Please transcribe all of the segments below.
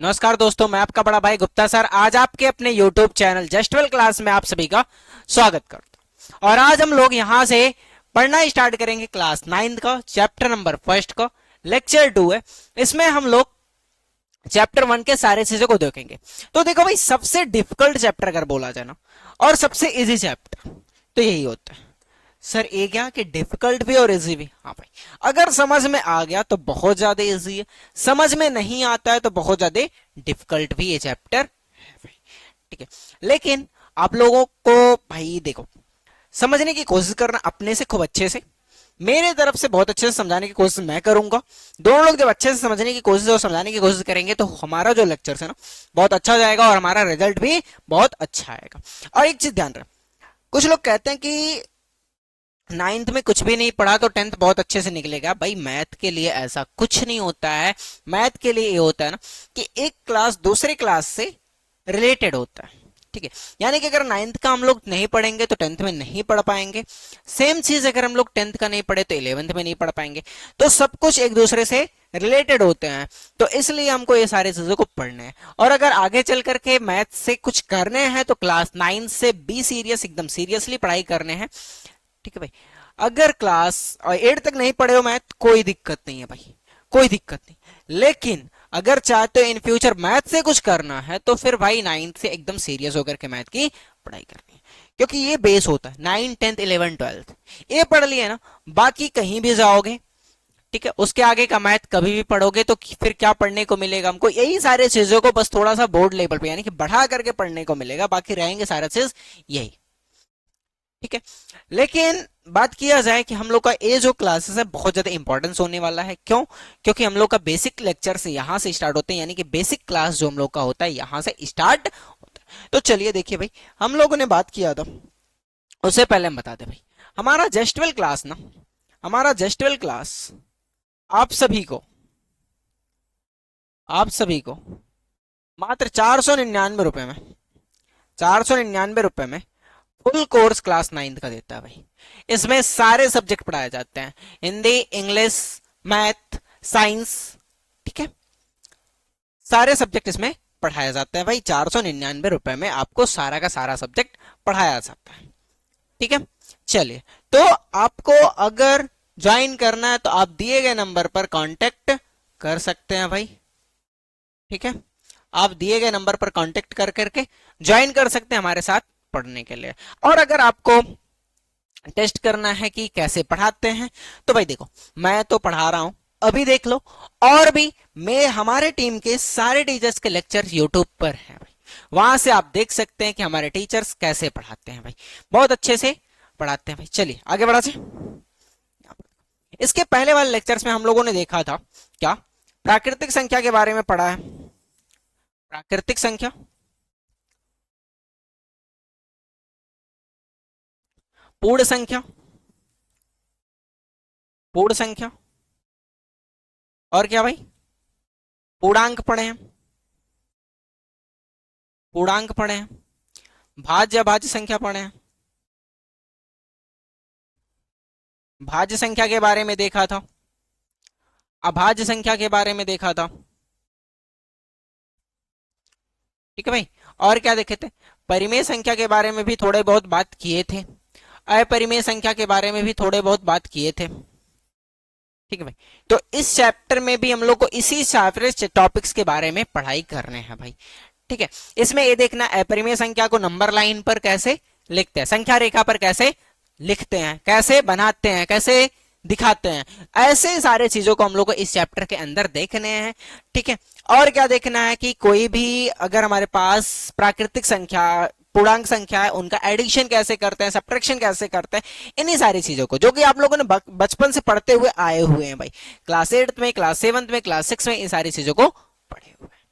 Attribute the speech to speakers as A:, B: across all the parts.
A: नमस्कार दोस्तों, मैं आपका बड़ा भाई गुप्ता सर आज आपके अपने YouTube channel just well class में आप सभी का स्वागत करता हूं। और आज हम लोग यहां से पढ़ना स्टार्ट करेंगे क्लास 9 का चैप्टर नंबर फर्स्ट का लेक्चर 2 है। इसमें हम लोग चैप्टर 1 के सारे चीजों को देखेंगे। तो देखो भाई, सबसे डिफिकल्ट चैप्टर अगर बोला जाए ना और सबसे इजी चैप्टर तो यही होता है सर। ये क्या कि डिफिकल्ट भी और इजी भी। हाँ भाई, अगर समझ में आ गया तो बहुत ज्यादा इजी है, समझ में नहीं आता है तो बहुत ज्यादा डिफिकल्ट भी ये चैप्टर है भाई। ठीक है, लेकिन आप लोगों को भाई देखो समझने की कोशिश करना अपने से खूब अच्छे से, मेरे तरफ से बहुत अच्छे से समझाने की कोशिश मैं करूंगा। दोनों लोग जब अच्छे से समझने की कोशिश और समझाने की कोशिश करेंगे तो हमारा जो लेक्चर है ना बहुत अच्छा जाएगा और हमारा रिजल्ट भी बहुत अच्छा आएगा। और एक चीज ध्यान रहे, कुछ लोग कहते हैं कि नाइन्थ में कुछ भी नहीं पढ़ा तो टेंथ बहुत अच्छे से निकलेगा। भाई मैथ के लिए ऐसा कुछ नहीं होता है। मैथ के लिए ये होता है ना कि एक क्लास दूसरे क्लास से रिलेटेड होता है। ठीक है, यानी कि अगर नाइन्थ का हम लोग नहीं पढ़ेंगे तो टेंथ में नहीं पढ़ पाएंगे। सेम चीज अगर हम लोग टेंथ का नहीं पढ़े तो इलेवेंथ में नहीं पढ़ पाएंगे। तो सब कुछ एक दूसरे से रिलेटेड होते हैं, तो इसलिए हमको ये सारी चीजों को पढ़ना है। और अगर आगे चल करके मैथ से कुछ करने हैं तो क्लास 9 से बी सीरियस, एकदम सीरियसली पढ़ाई करने हैं। ठीक है भाई, अगर क्लास 8 तक नहीं पढ़े हो मैथ कोई दिक्कत नहीं है भाई, कोई दिक्कत नहीं। लेकिन अगर चाहते हो इन फ्यूचर मैथ से कुछ करना है तो फिर भाई 9 से एकदम सीरियस होकर के मैथ की पढ़ाई करनी है, क्योंकि ये बेस होता है 9 10th 11 12 ये पढ़ लिए ना, बाकी कहीं भी जाओगे ठीक है, उसके आगे का मैथ कभी भी पढ़ोगे तो फिर क्या पढ़ने को मिलेगा हमको? यही सारे चीजों को बस थोड़ा सा बोर्ड लेवल पे यानी कि बढ़ा करके पढ़ने को मिलेगा, बाकी रहेंगे सारा चीज यही। ठीक है, लेकिन बात किया जाए कि हम लोग का ये जो क्लासेस है बहुत ज्यादा इंपॉर्टेंस होने वाला है। क्यों? क्योंकि हम लोग का बेसिक लेक्चर से यहां से स्टार्ट होते हैं, यानी कि बेसिक क्लास जो हम लोग का होता है यहां से स्टार्ट होता है। तो चलिए देखिए भाई, हम लोगों ने बात किया था उससे पहले हम बताते भाई, हमारा जस्टवेल क्लास ना, हमारा जस्टवेल क्लास आप सभी को, आप सभी को मात्र 499 रुपए में, 499 रुपए में फुल कोर्स क्लास 9 का देता है भाई। इसमें सारे सब्जेक्ट पढ़ाए जाते हैं, हिंदी, इंग्लिश, मैथ, साइंस। ठीक है, सारे सब्जेक्ट इसमें पढ़ाया जाता है भाई। 499 रुपए में आपको सारा का सारा सब्जेक्ट पढ़ाया जाता है। ठीक है, चलिए, तो आपको अगर ज्वाइन करना है तो आप दिए गए नंबर पर कांटेक्ट कर सकते हैं भाई। ठीक है, आप दिए गए नंबर पर कांटेक्ट कर करके ज्वाइन कर सकते हैं हमारे साथ पढ़ने के लिए। और अगर आपको टेस्ट करना है कि कैसे पढ़ाते हैं तो भाई देखो, मैं तो पढ़ा रहा हूं, अभी देख लो। और भी मैं हमारे टीम के सारे टीचर्स के लेक्चर यूट्यूब पर हैं भाई, वहां से आप देख सकते हैं कि हमारे टीचर्स कैसे पढ़ाते हैं भाई, बहुत अच्छे से पढ़ाते हैं भाई। चलिए आगे बढ़ा से, इसके पहले वाले लेक्चर्स में हम लोगों ने देखा था क्या, प्राकृतिक संख्या के बारे में पढ़ा है। प्राकृतिक संख्या, पूर्ण संख्या, पूर्ण संख्या, और क्या भाई, पूर्णांक पढ़े हैं, पूर्णांक पढ़े हैं, भाज्य भाज्य संख्या पढ़े हैं, भाज्य संख्या के बारे में देखा था, अभाज्य संख्या के बारे में देखा था। ठीक है भाई, और क्या देखे थे, परिमेय संख्या के बारे में भी थोड़े बहुत बात किए थे, अपरिमेय संख्या के बारे में भी थोड़े बहुत बात किए थे। ठीक है भाई, तो इस चैप्टर में भी हम लोग को इसी टॉपिक्स के बारे में पढ़ाई करने हैं भाई। ठीक है, इसमें ये देखना अपरिमेय संख्या को नंबर लाइन पर कैसे लिखते हैं, संख्या रेखा पर कैसे लिखते हैं, कैसे बनाते हैं, कैसे दिखाते हैं, ऐसे सारे चीजों को हम लोग को इस चैप्टर के अंदर देखने हैं। ठीक है, और क्या देखना है कि कोई भी अगर हमारे पास प्राकृतिक संख्या, पूर्णांक संख्या है, उनका एडिशन कैसे करते हैं, सब्ट्रैक्शन कैसे करते हैं, इन्हीं सारी चीजों को जो कि आप लोगों ने बचपन से पढ़ते हुए आए हुए हैं भाई, क्लास 8 में, क्लास 7 में, क्लास 6 में, इन सारी चीजों को पढ़े हुए हैं।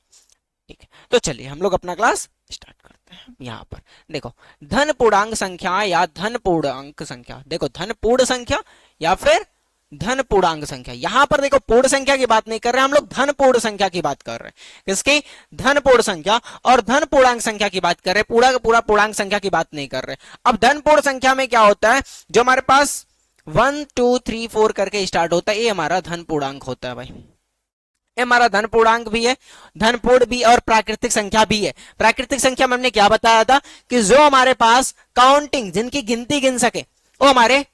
A: ठीक है, तो चलिए हम लोग अपना क्लास स्टार्ट करते हैं। यहाँ पर देखो, धन पूर्णांक संख्या या धन पूर्णांक संख्या, देखो धन पूर्ण संख्या या फिर धन पूर्णांक संख्या। यहां पर देखो पूर्ण संख्या की बात नहीं कर रहे हम लोग, धन पूर्ण संख्या की बात कर रहे हैं। किसकी? धन पूर्ण संख्या और धन पूर्णांक संख्या की बात कर रहे हैं, पूरा का पूरा पूर्णांक संख्या की बात नहीं कर रहे। अब धन पूर्ण संख्या में क्या होता है, जो हमारे पास 1 2 3 4 करके स्टार्ट होता है, ये हमारा धन पूर्णांक होता है भाई। ये हमारा धन पूर्णांक भी है, धन पूर्ण भी और प्राकृतिक संख्या भी है। प्राकृतिक संख्या में हमने क्या बताया था कि जो हमारे पास काउंटिंग, जिनकी गिनती गिन सके, वो हमारे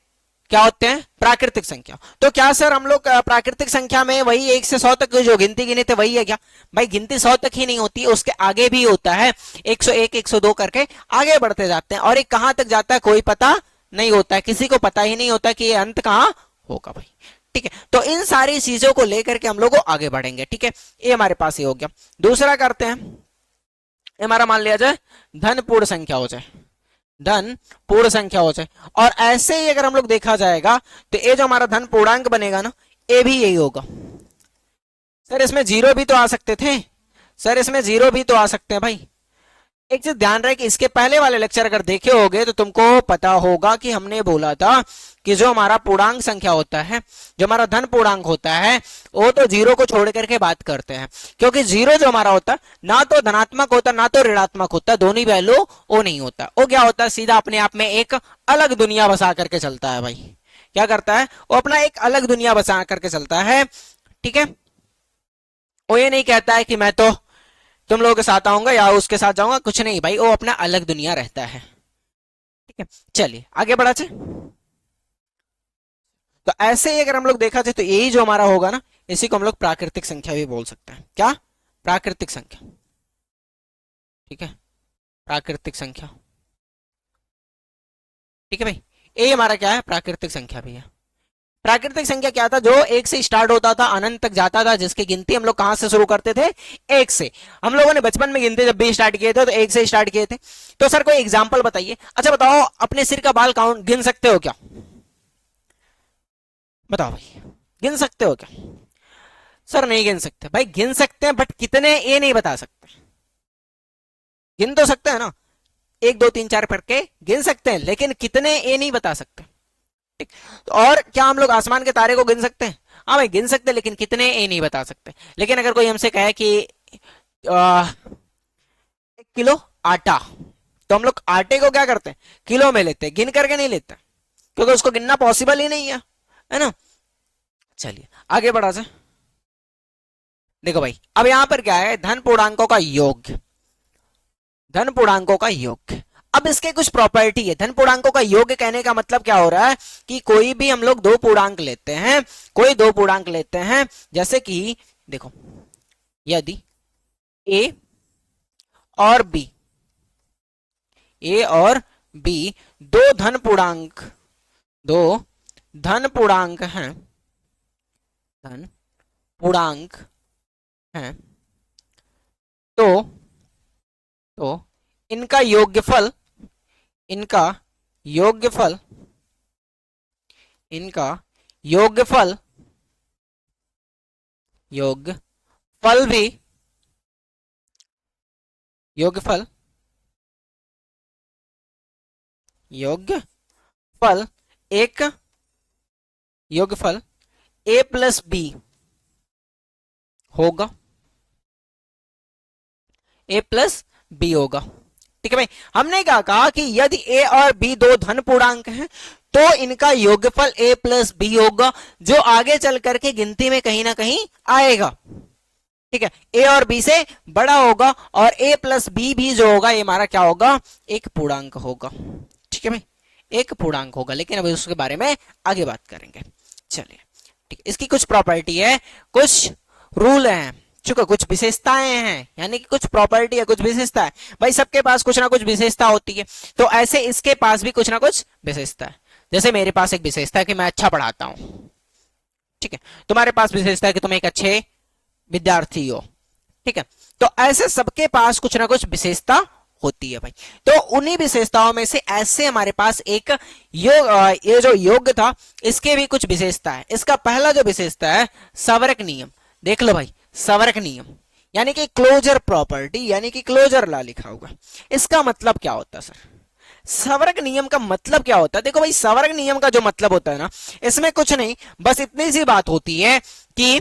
A: क्या होते हैं, प्राकृतिक संख्या। तो क्या सर हम लोग प्राकृतिक संख्या में वही 1 से 100 तक जो गिनती गिने थे वही है क्या? भाई गिनती 100 तक ही नहीं होती है, उसके आगे भी होता है, 101 102 करके आगे बढ़ते जाते हैं, और एक कहां तक जाता है कोई पता नहीं होता है, किसी को पता ही नहीं होता कि ये अंत कहां होगा भाई। ठीक है, तो इन सारी चीजों को लेकर के हम लोग आगे बढ़ेंगे। ठीक है, ये हमारे पास ये हो गया। दूसरा करते हैं, हमारा मान लिया जाए धन पूर्ण संख्या हो जाए, धन पूर्ण संख्या हो जाए, और ऐसे ही अगर हम लोग देखा जाएगा तो ये जो हमारा धन पूर्णांक बनेगा ना, ये भी यही होगा। सर इसमें जीरो भी तो आ सकते थे, सर इसमें जीरो भी तो आ सकते हैं भाई। एक चीज ध्यान रहे कि इसके पहले वाले लेक्चर अगर देखे होगे तो तुमको पता होगा कि हमने बोला था कि जो हमारा पूर्णांक संख्या होता है, जो हमारा धन पूर्णांक होता है, वो तो जीरो को छोड़ करके बात करते हैं, क्योंकि जीरो जो हमारा होता है ना तो धनात्मक होता ना तो ऋणात्मक होता, दोनों वैल्यू वो नहीं होता। वो क्या होता है, सीधा अपने आप में एक अलग दुनिया बसा करके चलता है भाई। क्या करता है वो, अपना एक अलग दुनिया बसा करके चलता है। ठीक है, वो ये नहीं कहता है कि मैं तो तुम लोगों के साथ आऊंगा या उसके साथ जाऊंगा, कुछ नहीं भाई, वो अपना अलग दुनिया रहता है। ठीक है, चलिए आगे बढ़ा जाए। तो ऐसे ही अगर हम लोग देखा जाए तो यही जो हमारा होगा ना, इसी को हम लोग प्राकृतिक संख्या भी बोल सकते हैं। क्या? प्राकृतिक संख्या। ठीक है, प्राकृतिक संख्या। ठीक है भाई, ये हमारा क्या है, प्राकृतिक संख्या भी है। प्राकृतिक संख्या क्या था, जो एक से स्टार्ट होता था, अनंत तक जाता था, जिसकी गिनती हम लोग कहां से शुरू करते थे, एक से। हम लोगों ने बचपन में गिनती जब भी स्टार्ट किए थे तो एक से स्टार्ट किए थे। तो सर कोई एग्जांपल बताइए। अच्छा बताओ, अपने सिर का बाल काउंट गिन सकते हो क्या? बताओ भाई, गिन सकते हो क्या? सर नहीं गिन सकते भाई। गिन सकते हैं बट कितने ये नहीं बता सकते। गिन तो सकते हैं ना, 1 2 3 4 करके गिन सकते हैं, लेकिन कितने ये नहीं बता सकते। ठीक, तो और क्या हम लोग आसमान के तारे को गिन सकते हैं? हाँ भाई गिन सकते हैं, लेकिन कितने ये नहीं बता सकते। लेकिन अगर कोई हमसे कहे कि 1 किलो आटा, तो हम लोग आटे को क्या करते हैं, किलो में लेते हैं, गिन करके नहीं लेते, क्योंकि उसको गिनना पॉसिबल ही नहीं है ना। चलिए आगे बढ़ा जाए। देखो भाई, अब यहां पर क्या है, धन पूर्णांकों का योग, धन पूर्णांकों का योग। अब इसके कुछ प्रॉपर्टी है। धन पूर्णांकों का योग कहने का मतलब क्या हो रहा है कि कोई भी हम लोग दो पूर्णांक लेते हैं, कोई दो पूर्णांक लेते हैं, जैसे कि देखो, यदि a और b, a और b दो धन पूर्णांक, दो धन पूर्णांक हैं, धन पूर्णांक हैं, तो इनका योग्यफल, इनका योग्यफल, इनका योग्यफल, योगफल भी, योगफल, योगफल एक, योगफल a प्लस b होगा, a प्लस b होगा। ठीक है भाई, हमने क्या कहा कि यदि a और b दो धन पूर्णांक हैं तो इनका योगफल a प्लस b होगा, जो आगे चल करके गिनती में कहीं ना कहीं आएगा। ठीक है, a और b से बड़ा होगा, और a प्लस b भी जो होगा ये हमारा क्या होगा, एक पूर्णांक होगा। ठीक है भाई, एक पूर्णांक होगा, लेकिन अभी उसके बारे में आगे बात करेंगे। चलिए ठीक, इसकी कुछ प्रॉपर्टी है, कुछ रूल हैं, चूंकि कुछ विशेषताएं हैं, यानी कि कुछ प्रॉपर्टी है, कुछ विशेषता है। भाई सबके पास कुछ ना कुछ विशेषता होती है, तो ऐसे इसके पास भी कुछ ना कुछ विशेषता है। जैसे मेरे पास एक विशेषता है कि मैं अच्छा पढ़ाता हूं, ठीक है, तुम्हारे पास विशेषता है कि तुम एक अच्छे विद्यार्थी हो। ठीक है, तो ऐसे सबके पास कुछ ना कुछ विशेषता होती है भाई। तो उन्हीं विशेषताओं में से ऐसे हमारे पास एक योग, ये जो योग था, इसके भी कुछ विशेषता है। इसका पहला जो विशेषता है, सवरक नियम। देख लो भाई, सवरक नियम यानी कि क्लोजर प्रॉपर्टी, यानी कि क्लोजर लॉ लिखा होगा। इसका मतलब क्या होता है सर? सवरक नियम का मतलब क्या होता है? देखो भाई, सवरक नियम का जो मतलब होता है ना, इसमें कुछ नहीं, बस इतनी सी बात होती है कि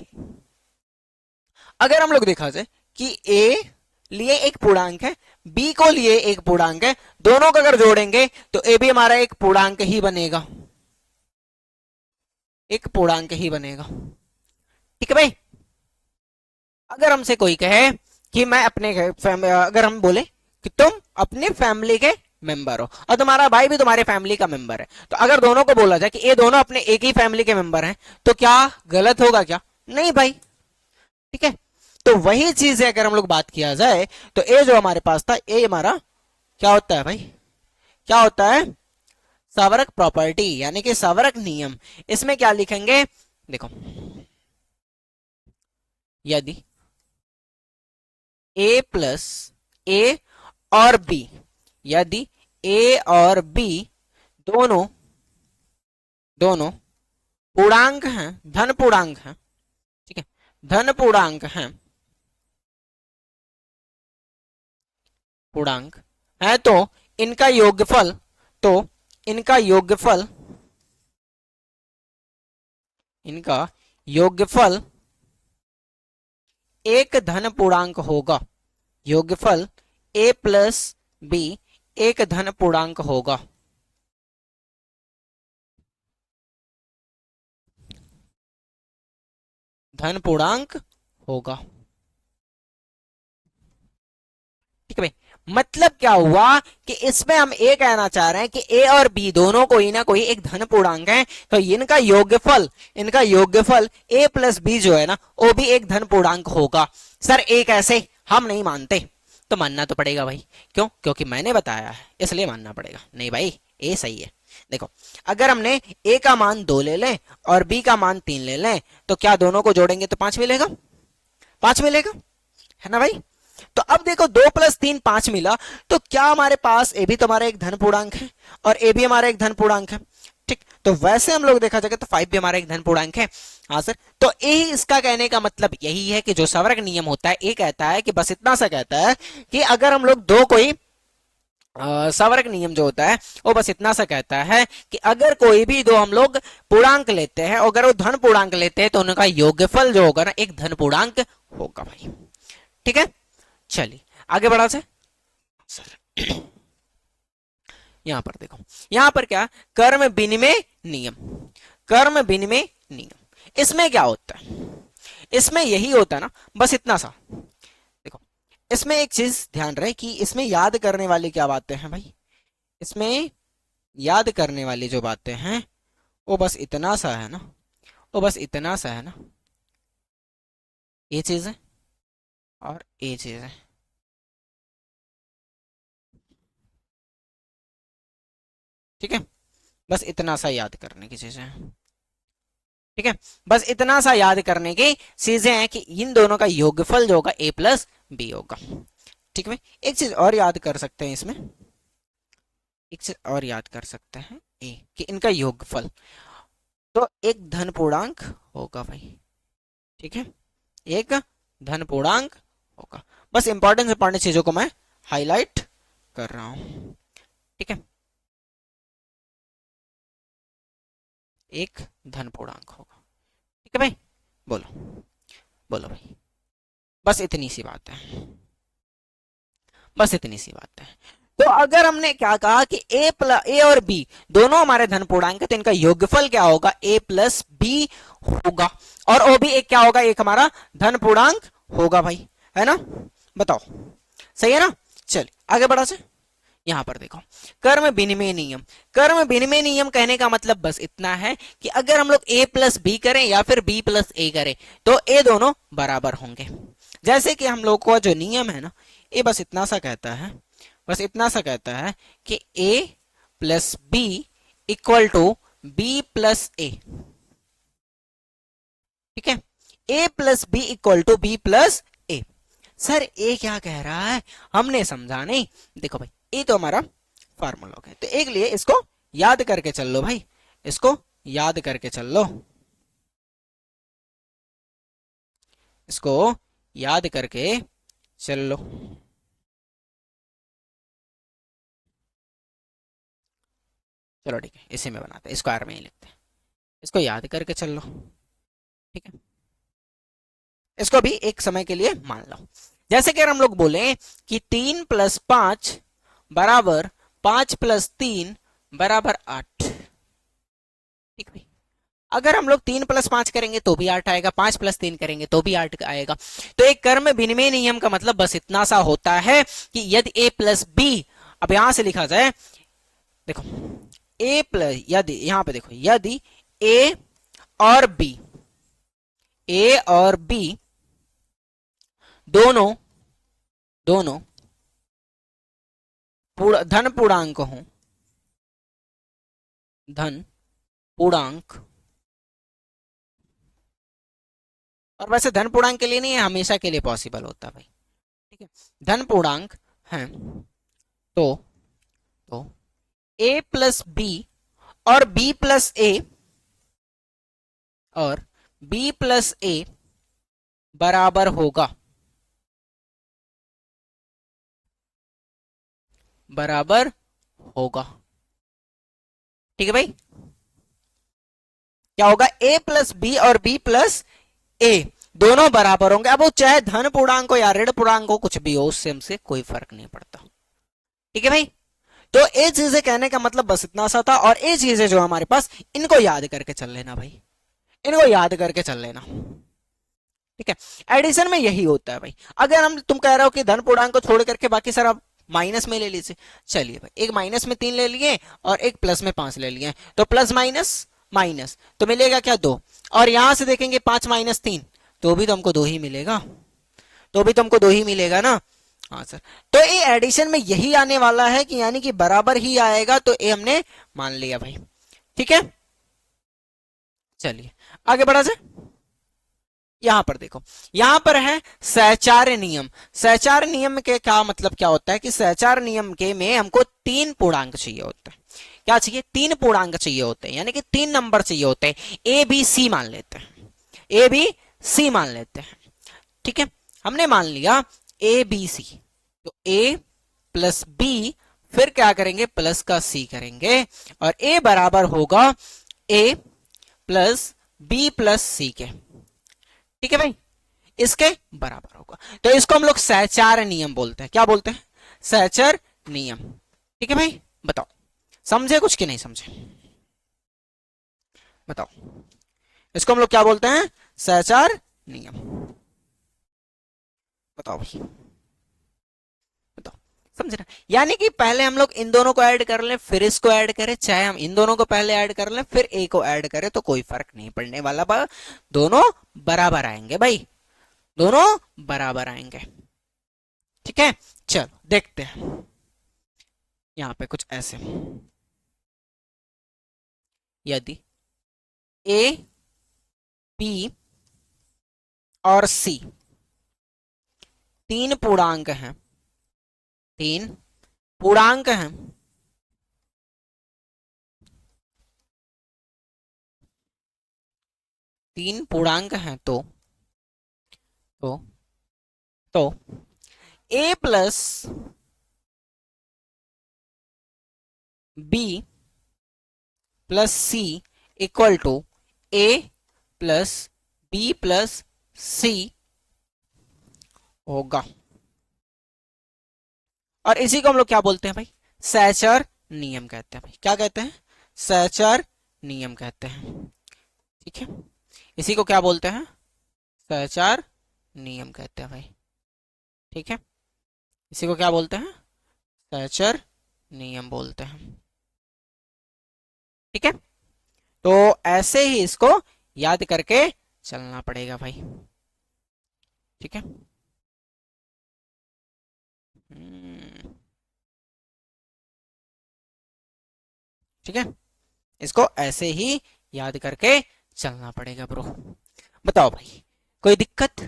A: अगर हम लोग देखा जाए कि a लिए एक पूर्णांक है, b को लिए एक पूर्णांक है, दोनों को अगर जोड़ेंगे तो a भी हमारा एक पूर्णांक ही बनेगा, एक पूर्णांक ही बनेगा। ठीक है भाई, अगर हमसे कोई कहे कि मैं अपने अगर हम बोले कि तुम अपने फैमिली के मेंबर हो और तुम्हारा भाई भी तुम्हारे फैमिली का मेंबर है, तो अगर दोनों को बोला जाए कि ये दोनों अपने एक ही फैमिली के मेंबर हैं, तो क्या गलत होगा क्या? नहीं भाई। ठीक है, तो वही चीज है, अगर हम लोग बात किया जाए तो ये जो हमारे पास था, ये हमारा क्या होता है भाई? क्या होता है? सावरक प्रॉपर्टी, यानी कि सावरक नियम। इसमें क्या लिखेंगे? देखो, यदि ए प्लस ए और बी, यदि ए और बी दोनों दोनों पूर्णांक हैं, धन पूर्णांक हैं, ठीक है, धन पूर्णांक हैं, पूर्णांक है, तो इनका योगफल, तो इनका योगफल, इनका योगफल एक धन पूर्णांक होगा। योगफल a प्लस बी एक धन पूर्णांक होगा। धन पूर्णांक होगा। ठीक है भाई, मतलब क्या हुआ कि इसमें हम ये कहना चाह रहे हैं कि ए और बी दोनों कोई ना कोई एक धन पूर्णांक है, तो इनका योगफल, इनका योगफल ए प्लस बी जो है ना, वो भी एक धन पूर्णांक होगा। सर एक ऐसे हम नहीं मानते, तो मानना तो पड़ेगा भाई। क्यों? क्योंकि मैंने बताया है इसलिए मानना पड़ेगा। नहीं भाई, ए सही है। देखो, अगर हमने ए का मान 2 ले लें और बी का मान 3 ले लें, तो क्या दोनों को जोड़ेंगे तो 5 मिलेगा? 5 मिलेगा, है ना भाई? तो अब देखो, 2 प्लस 3 5 मिला, तो क्या हमारे पास ए भी तुम्हारा एक धन पूर्णांक है और ए भी हमारा एक धन पूर्णांक है। ठीक, तो वैसे हम लोग देखा जाएगा तो 5 भी हमारा एक धन पूर्णांक है। हाँ सर, तो यही इसका कहने का मतलब यही है कि जो सावर्ग नियम होता है, ये कहता है कि बस इतना सा कहता है कि अगर हम लोग दो कोई सावर्ग नियम जो होता है वो बस इतना सा कहता है कि अगर कोई भी दो हम लोग पूर्णांक लेते हैं, अगर वो धन पूर्णांक लेते हैं, तो उनका योगफल जो होगा ना, एक धन पूर्णांक होगा भाई। ठीक है, चलिए आगे बढ़ा से सर। यहां पर देखो, यहां पर क्या, कर्म विनिमय नियम, कर्म विनिमय नियम। इसमें क्या होता है? इसमें यही होता है ना, बस इतना सा। देखो, इसमें एक चीज ध्यान रहे कि इसमें याद करने वाली क्या बातें हैं भाई? इसमें याद करने वाली जो बातें हैं वो बस इतना सा है ना, वो बस इतना सा है ना, ये चीज है और ये चीज है। ठीक है, बस इतना सा याद करने की चीजें हैं। ठीक है, बस इतना सा याद करने की चीजें हैं कि इन दोनों का योगफल जो होगा ए प्लस बी होगा। ठीक है, एक चीज और याद कर सकते हैं इसमें, एक चीज और याद कर सकते हैं ए कि इनका योगफल तो एक धन पूर्णांक होगा भाई। ठीक है, एक धन पूर्णांक होगा। बस इंपॉर्टेंट चीजों को मैं हाईलाइट कर रहा हूं। ठीक है, एक धन पूर्णांक होगा। ठीक है भाई, बोलो बोलो भाई, बस इतनी सी बात है, बस इतनी सी बात है। तो अगर हमने क्या कहा कि ए और बी दोनों हमारे धन पूर्णांक है, तो इनका योगफल क्या होगा? ए प्लस बी होगा, और वो भी एक क्या होगा? एक हमारा धन पूर्णांक होगा भाई, है ना? बताओ, सही है ना? चल आगे बढ़ा से। यहां पर देखो, कर्म विनिमय नियम। कर्म विनिमय नियम कहने का मतलब बस इतना है कि अगर हम लोग ए प्लस बी करें या फिर बी प्लस ए करें, तो ये दोनों बराबर होंगे। जैसे कि हम लोग का जो नियम है ना, ये बस इतना सा कहता है, बस इतना सा कहता है कि a plus B equal to B plus A. ठीक है, a plus B equal to B plus A. Sir A क्या कह रहा है, हमने समझा नहीं। देखो भाई, ये तो हमारा फार्मूला है, तो एक लिए इसको याद करके चल लो भाई, इसको याद करके चल लो, इसको याद करके चल लो। चलो ठीक है, इसी में बनाते हैं, इसको आर में ही लिखते हैं, इसको याद करके चल लो। ठीक है, इसको भी एक समय के लिए मान लो। जैसे कि हम लोग बोले कि 3 प्लस 5 बराबर 5 प्लस 3 बराबर 8। ठीक भाई, अगर हम लोग 3 + 5 करेंगे तो भी 8 आएगा, 5 + 3 करेंगे तो भी 8 आएगा। तो एक कर्म विनिमय नियम का मतलब बस इतना सा होता है कि यदि ए प्लस बी, अब यहां से लिखा जाए, देखो ए प्लस, यदि यहां पे देखो, यदि ए और बी, ए और बी दोनों दोनों धन पूर्णांक हों, धन पूर्णांक, और वैसे धन पूर्णांक के लिए नहीं है, हमेशा के लिए पॉसिबल होता है भाई, ठीक है। धन पूर्णांक है तो तो ए प्लस बी और बी प्लस ए, और बी प्लस ए बराबर होगा, बराबर होगा, ठीक है भाई। क्या होगा, ए प्लस बी और बी प्लस ए दोनों बराबर होंगे। अब वो चाहे धन पूर्णांक हो या ऋण पूर्णांक हो, कुछ भी हो, उससे हमसे कोई फर्क नहीं पड़ता, ठीक है भाई। तो ये चीजें कहने का मतलब बस इतना सा था, और ये चीजें जो हमारे पास, इनको याद करके चल लेना भाई, इनको याद करके चल लेना, ठीक है। एडिशन में यही होता है भाई। अगर हम, तुम कह रहे हो कि धन पूर्णांक को छोड़ करके बाकी सारा माइनस में ले लीजिए, चलिए भाई, एक माइनस में 3 ले लिए और एक प्लस में 5 ले लिए, तो प्लस माइनस माइनस तो मिलेगा क्या, 2। और यहां से देखेंगे 5 - 3 तो भी तो हमको 2 ही मिलेगा, तो भी तुमको 2 ही मिलेगा ना। हाँ सर, तो ये एडिशन में यही आने वाला है कि यानी कि बराबर ही आएगा, तो ये हमने मान लिया भाई, ठीक है। चलिए आगे बढ़ा जाए। यहां पर देखो, यहां पर है सहचार्य नियम। सहचार्य नियम के क्या मतलब क्या होता है कि सहचार्य नियम के में हमको 3 पूर्णांक चाहिए होते हैं। क्या चाहिए, 3 पूर्णांक चाहिए होते हैं, यानी कि 3 नंबर चाहिए होते हैं। ए बी सी मान लेते हैं, ए बी सी मान लेते हैं, ठीक है। हमने मान लिया ए बी सी, तो ए प्लस बी, फिर क्या करेंगे, प्लस का सी करेंगे, और ए बराबर होगा ए प्लस बी प्लस सी के, ठीक है भाई, इसके बराबर होगा। तो इसको हम लोग सहचार नियम बोलते हैं। क्या बोलते हैं, सहचर नियम, ठीक है भाई। बताओ समझे कुछ कि नहीं समझे, बताओ, इसको हम लोग क्या बोलते हैं, सहचार नियम, बताओ भाई, बताओ, समझे ना। यानी कि पहले हम लोग इन दोनों को ऐड कर लें, फिर इसको ऐड करें, चाहे हम इन दोनों को पहले ऐड कर लें फिर ए को ऐड करें, तो कोई फर्क नहीं पड़ने वाला, दोनों बराबर आएंगे भाई, दोनों बराबर आएंगे, ठीक है। चलो देखते हैं, यहां पे कुछ ऐसे, यदि ए बी और सी 3 पूर्णांक हैं, 3 पूर्णांक हैं, तीन पूर्णांक हैं, तो तो A plus B plus C equal to A plus B plus C होगा। और इसी को हम लोग क्या बोलते हैं भाई, सहचर नियम कहते हैं भाई। क्या कहते हैं, सहचर नियम कहते हैं, ठीक है। इसी को क्या बोलते हैं, सहचार नियम कहते हैं भाई, ठीक है। इसी को क्या बोलते हैं, सहचर नियम बोलते हैं, ठीक है। तो ऐसे ही इसको याद करके चलना पड़ेगा भाई, ठीक है। ठीक है, इसको ऐसे ही याद करके चलना पड़ेगा ब्रो। बताओ भाई, कोई दिक्कत।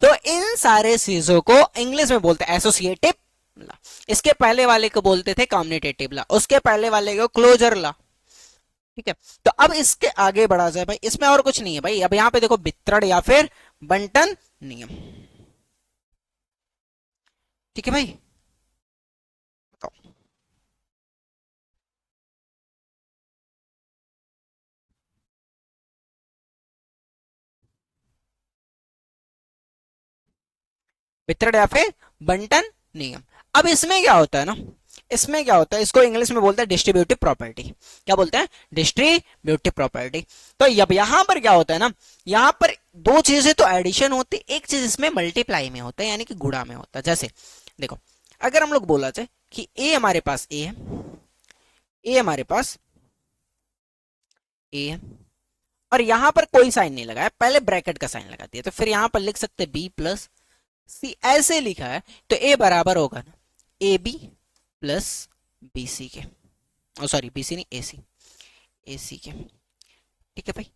A: तो इन सारे चीजों को इंग्लिश में बोलते हैं एसोसिएटिव ला, इसके पहले वाले को बोलते थे कम्युनिटेटिव ला, उसके पहले वाले को क्लोजर ला, ठीक है। तो अब इसके आगे बढ़ा जाए भाई, इसमें और कुछ नहीं है भाई। अब यहां पे देखो, वितरण या फिर बंटन नियम, ठीक है भाई। बताओ, वितरण या फिर बंटन नियम। अब इसमें क्या होता है ना, इसमें क्या होता है, इसको इंग्लिश में बोलते हैं डिस्ट्रीब्यूटिव प्रॉपर्टी। क्या बोलते हैं? Distributive property. तो अब यहां पर क्या होता है ना, यहां पर दो चीजें तो एडिशन होती है, एक चीज इसमें मल्टीप्लाई में होता है, यानी कि गुणा में होता है। जैसे देखो, अगर हम लोग बोला जाए कि ए हमारे पास ए है, ए हमारे पास ए है, और यहां पर कोई साइन नहीं लगाया, पहले ब्रैकेट का साइन लगा दिया, तो फिर यहां पर लिख सकते बी प्लस सी, ऐसे लिखा है तो ए बराबर होगा ना A B plus B C के, सॉरी बी सी नहीं, ए सी के। ठीक है भाई,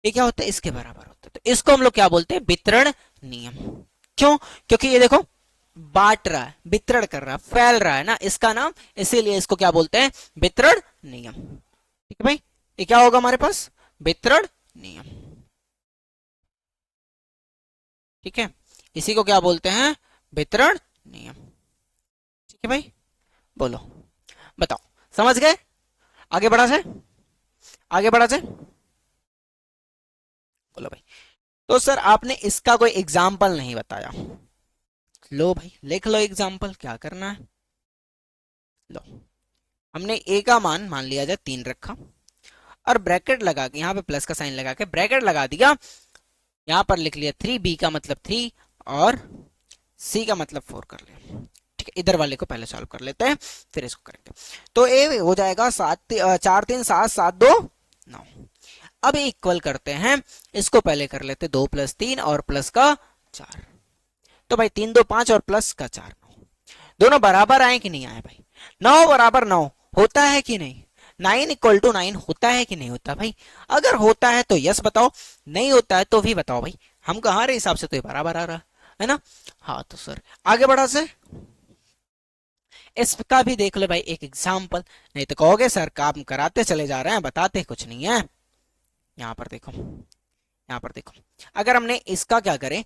A: ये क्या होता है? इसके बराबर होता है। तो इसको हम लोग क्या बोलते हैं? वितरण नियम। क्यों? क्योंकि ये देखो बांट रहा है, वितरण कर रहा है, फैल रहा है ना इसका नाम, इसीलिए इसको क्या बोलते हैं? वितरण नियम। ठीक है भाई, ये क्या होगा हमारे पास? वितरण नियम। ठीक है, इसी को क्या बोलते हैं? वितरण नियम। ठीक है भाई, बोलो, बताओ, समझ गए? आगे बढ़ा से, आगे बढ़ा से, बोलो भाई। तो सर आपने इसका कोई एग्जाम्पल नहीं बताया। लो भाई लिख लो एग्जाम्पल, क्या करना है, लो। हमने ए का मान मान लिया जाए 3 रखा, और ब्रैकेट लगा के यहाँ पे प्लस का साइन लगा के ब्रैकेट लगा दिया, यहाँ पर लिख लिया 3, बी का मतलब 3 और सी का मतलब 4 कर लिया। ठीक है, इधर वाले को पहले सॉल्व कर लेते हैं, फिर इसको करेंगे। तो ए हो जाएगा 4 3 7 7 2 9। अब इक्वल करते हैं, इसको पहले कर लेते 2 + 3 और प्लस का 4। तो भाई 3 2 5 और प्लस का 4 9, दोनों बराबर आए कि नहीं आए भाई? 9 बराबर 9 होता है कि नहीं? 9 = 9 होता है कि नहीं होता भाई? अगर होता है तो यस बताओ, नहीं होता है तो भी बताओ भाई। हम हमारे हिसाब से तो ये बराबर आ रहा है ना। हाँ तो सर आगे बढ़ा से, इसका भी देख लो भाई एक एग्जाम्पल, नहीं तो कहोगे सर काम कराते चले जा रहे हैं, बताते कुछ नहीं है। यहाँ पर देखो, यहाँ पर देखो, अगर हमने इसका क्या करें,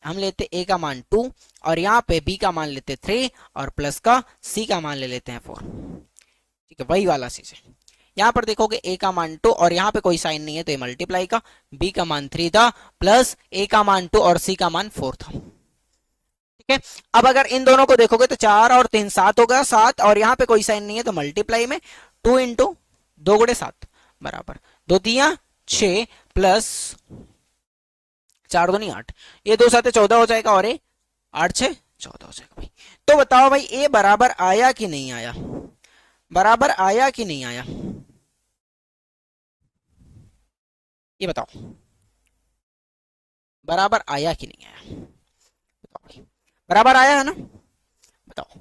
A: हम लेते ए का मान 2 और यहाँ पे बी का मान लेते 3 और प्लस का सी का मान ले लेते हैं 4। ठीक है, वही वाला चीज है। यहाँ पर देखोगे ए का मान 2 और यहाँ पे कोई साइन नहीं है तो ये मल्टीप्लाई का, बी का मान 3 था प्लस ए का मान 2 और सी का मान 4 था। ठीक है, अब अगर इन दोनों को देखोगे तो 4 और 3 7 हो गया, 7 और यहाँ पे कोई साइन नहीं है तो मल्टीप्लाई में 2 इंटू 2 गुणे 7 बराबर 2 तिया 6 प्लस 4 दूनी 8, ये 2 7 14 हो जाएगा और ये 8 6 14 हो जाएगा भाई। तो बताओ भाई ए बराबर आया कि नहीं आया? बराबर आया कि नहीं आया? ये बताओ, बराबर आया कि नहीं आया? बताओ भाई, बराबर आया है ना? बताओ।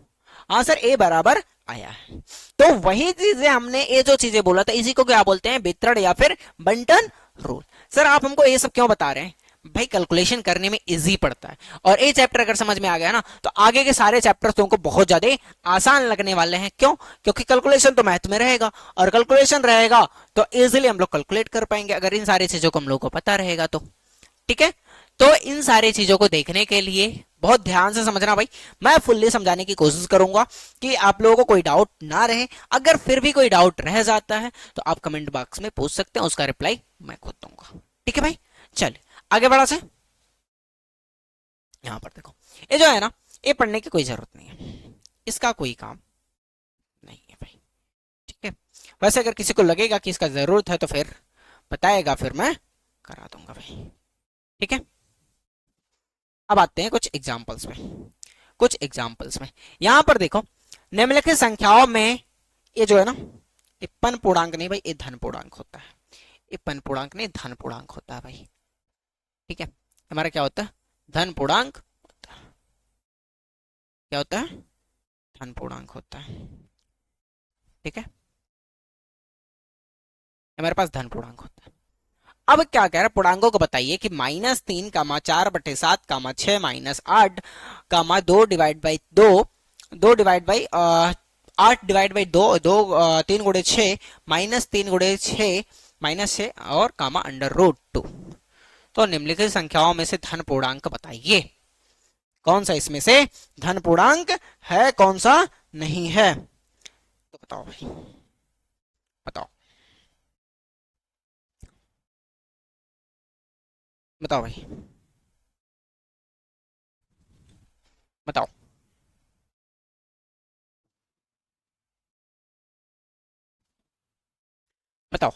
A: हाँ सर ए बराबर आया है। तो वही चीजें हमने, ये जो चीजें बोला था इसी को क्या बोलते हैं? वितरण या फिर बंटन रूल। सर आप हमको ये सब क्यों बता रहे हैं? भाई कैलकुलेशन करने में इजी पड़ता है, और ये चैप्टर अगर समझ में आ गया ना तो आगे के सारे चैप्टर तुमको बहुत ज्यादा आसान लगने वाले हैं। क्यों? क्योंकि कैलकुलेशन तो मैथ में रहेगा, और कैलकुलेशन रहेगा तो इजीली हम लोग कैलकुलेट कर पाएंगे, अगर इन सारी चीजों को हम लोग को पता रहेगा तो। ठीक है, तो इन सारी चीजों को देखने के लिए बहुत ध्यान से समझना भाई, मैं फुल्ली समझाने की कोशिश करूंगा कि आप लोगों को कोई डाउट ना रहे। अगर फिर भी कोई डाउट रह जाता है तो आप कमेंट बॉक्स में पूछ सकते हैं, उसका रिप्लाई मैं खुद दूंगा। ठीक है भाई, चलिए आगे बढ़ा से। यहां पर देखो, ये जो है ना, ये पढ़ने की कोई जरूरत नहीं है, इसका कोई काम नहीं है भाई। ठीक है, वैसे अगर किसी को लगेगा कि इसका जरूरत है तो फिर बताएगा, फिर मैं करा दूंगा भाई। ठीक है, अब आते हैं कुछ एग्जाम्पल्स में, कुछ एग्जाम्पल्स में। यहां पर देखो, निम्नलिखित संख्याओं में ये जो है ना, ये पन पूर्णांक नहीं भाई, ये धन पूर्णांक होता है। ये पन पूर्णांक नहीं, धन पूर्णांक होता है भाई। ठीक है, हमारा क्या होता है? धन पूर्णांक होता है। क्या होता है? धन पूर्णांक होता है। ठीक है, हमारे पास धन पूर्णांक होता है। अब क्या कह रहा है, पूर्णांकों को बताइए कि -3, 4/7, 6 - 8, 2 डिवाइड बाई 2, 8/2, 3 × 6 -3 × 6 -6 और √2। तो निम्नलिखित संख्याओं में से धन पूर्णांक बताइए, कौन सा इसमें से धन पूर्णांक है, कौन सा नहीं है? तो बताओ भाई, बताओ, बताओ भाई, बताओ। बताओ।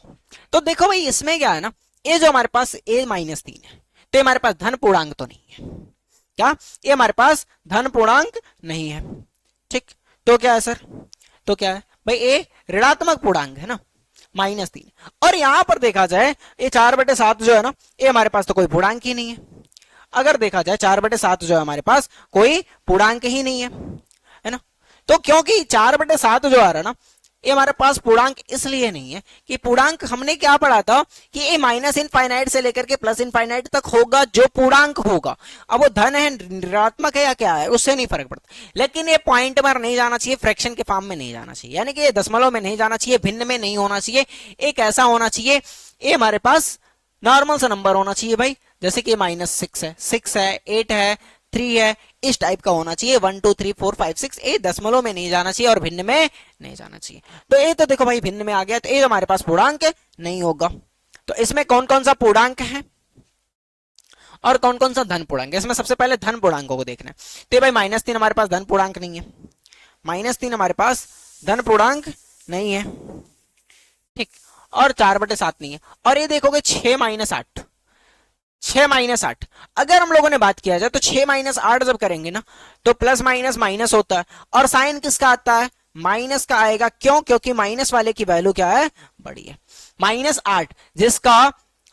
A: तो देखो भाई इसमें क्या है ना, ये जो हमारे पास a -3 है, तो ये हमारे पास धन पूर्णांक तो नहीं है। क्या ये हमारे पास धन पूर्णांक नहीं है? ठीक, तो क्या है सर? तो क्या है भाई, ए ऋणात्मक पूर्णांक है ना, -3। और यहां पर देखा जाए ये 4/7 जो है ना, ये हमारे पास तो कोई पूर्णांक ही नहीं है। अगर देखा जाए 4/7 जो है हमारे पास कोई पूर्णांक ही नहीं है ना। तो क्योंकि 4/7 जो आ रहा है ना, ये हमारे पास पूर्णांक इसलिए नहीं है कि पूर्णांक हमने क्या पढ़ा था कि ये -इनफाइनाइट से लेकर के +इनफाइनाइट तक होगा जो पूर्णांक होगा। अब वो धन है, ऋणात्मक है या क्या है, उससे नहीं फर्क पड़ता। लेकिन ये पॉइंट पर नहीं जाना चाहिए, फ्रैक्शन के फॉर्म में नहीं जाना चाहिए, यानी कि ये दशमलव में नहीं जाना चाहिए, भिन्न में नहीं होना चाहिए। एक ऐसा होना चाहिए, ये हमारे पास नॉर्मल सा नंबर होना चाहिए भाई, जैसे कि -6 है, 6 है, 8 है, 3 है, इस टाइप का होना चाहिए। 1 2 3 4 5 6, ये दशमलव में नहीं जाना चाहिए और भिन्न में नहीं जाना चाहिए। तो ये तो देखो भाई भिन्न में आ गया, तो ये हमारे पास पूर्णांक नहीं होगा। तो इसमें कौन कौन सा पूर्णांक है और कौन कौन सा धन पूर्णांक है, इसमें सबसे पहले धन पूर्णांकों को देखना है। तो भाई -3 हमारे पास धन पूर्णांक नहीं है, -3 हमारे पास धन पूर्णांक नहीं है, ठीक। और 4/7 नहीं है। और ये देखोगे 6 -8, 6 -8, अगर हम लोगों ने बात किया जाए तो 6 -8 जब करेंगे ना, तो प्लस माइनस माइनस होता है और साइन किसका आता है, माइनस का आएगा। क्यों? क्योंकि माइनस वाले की वैल्यू क्या है, बड़ी है। -8 जिसका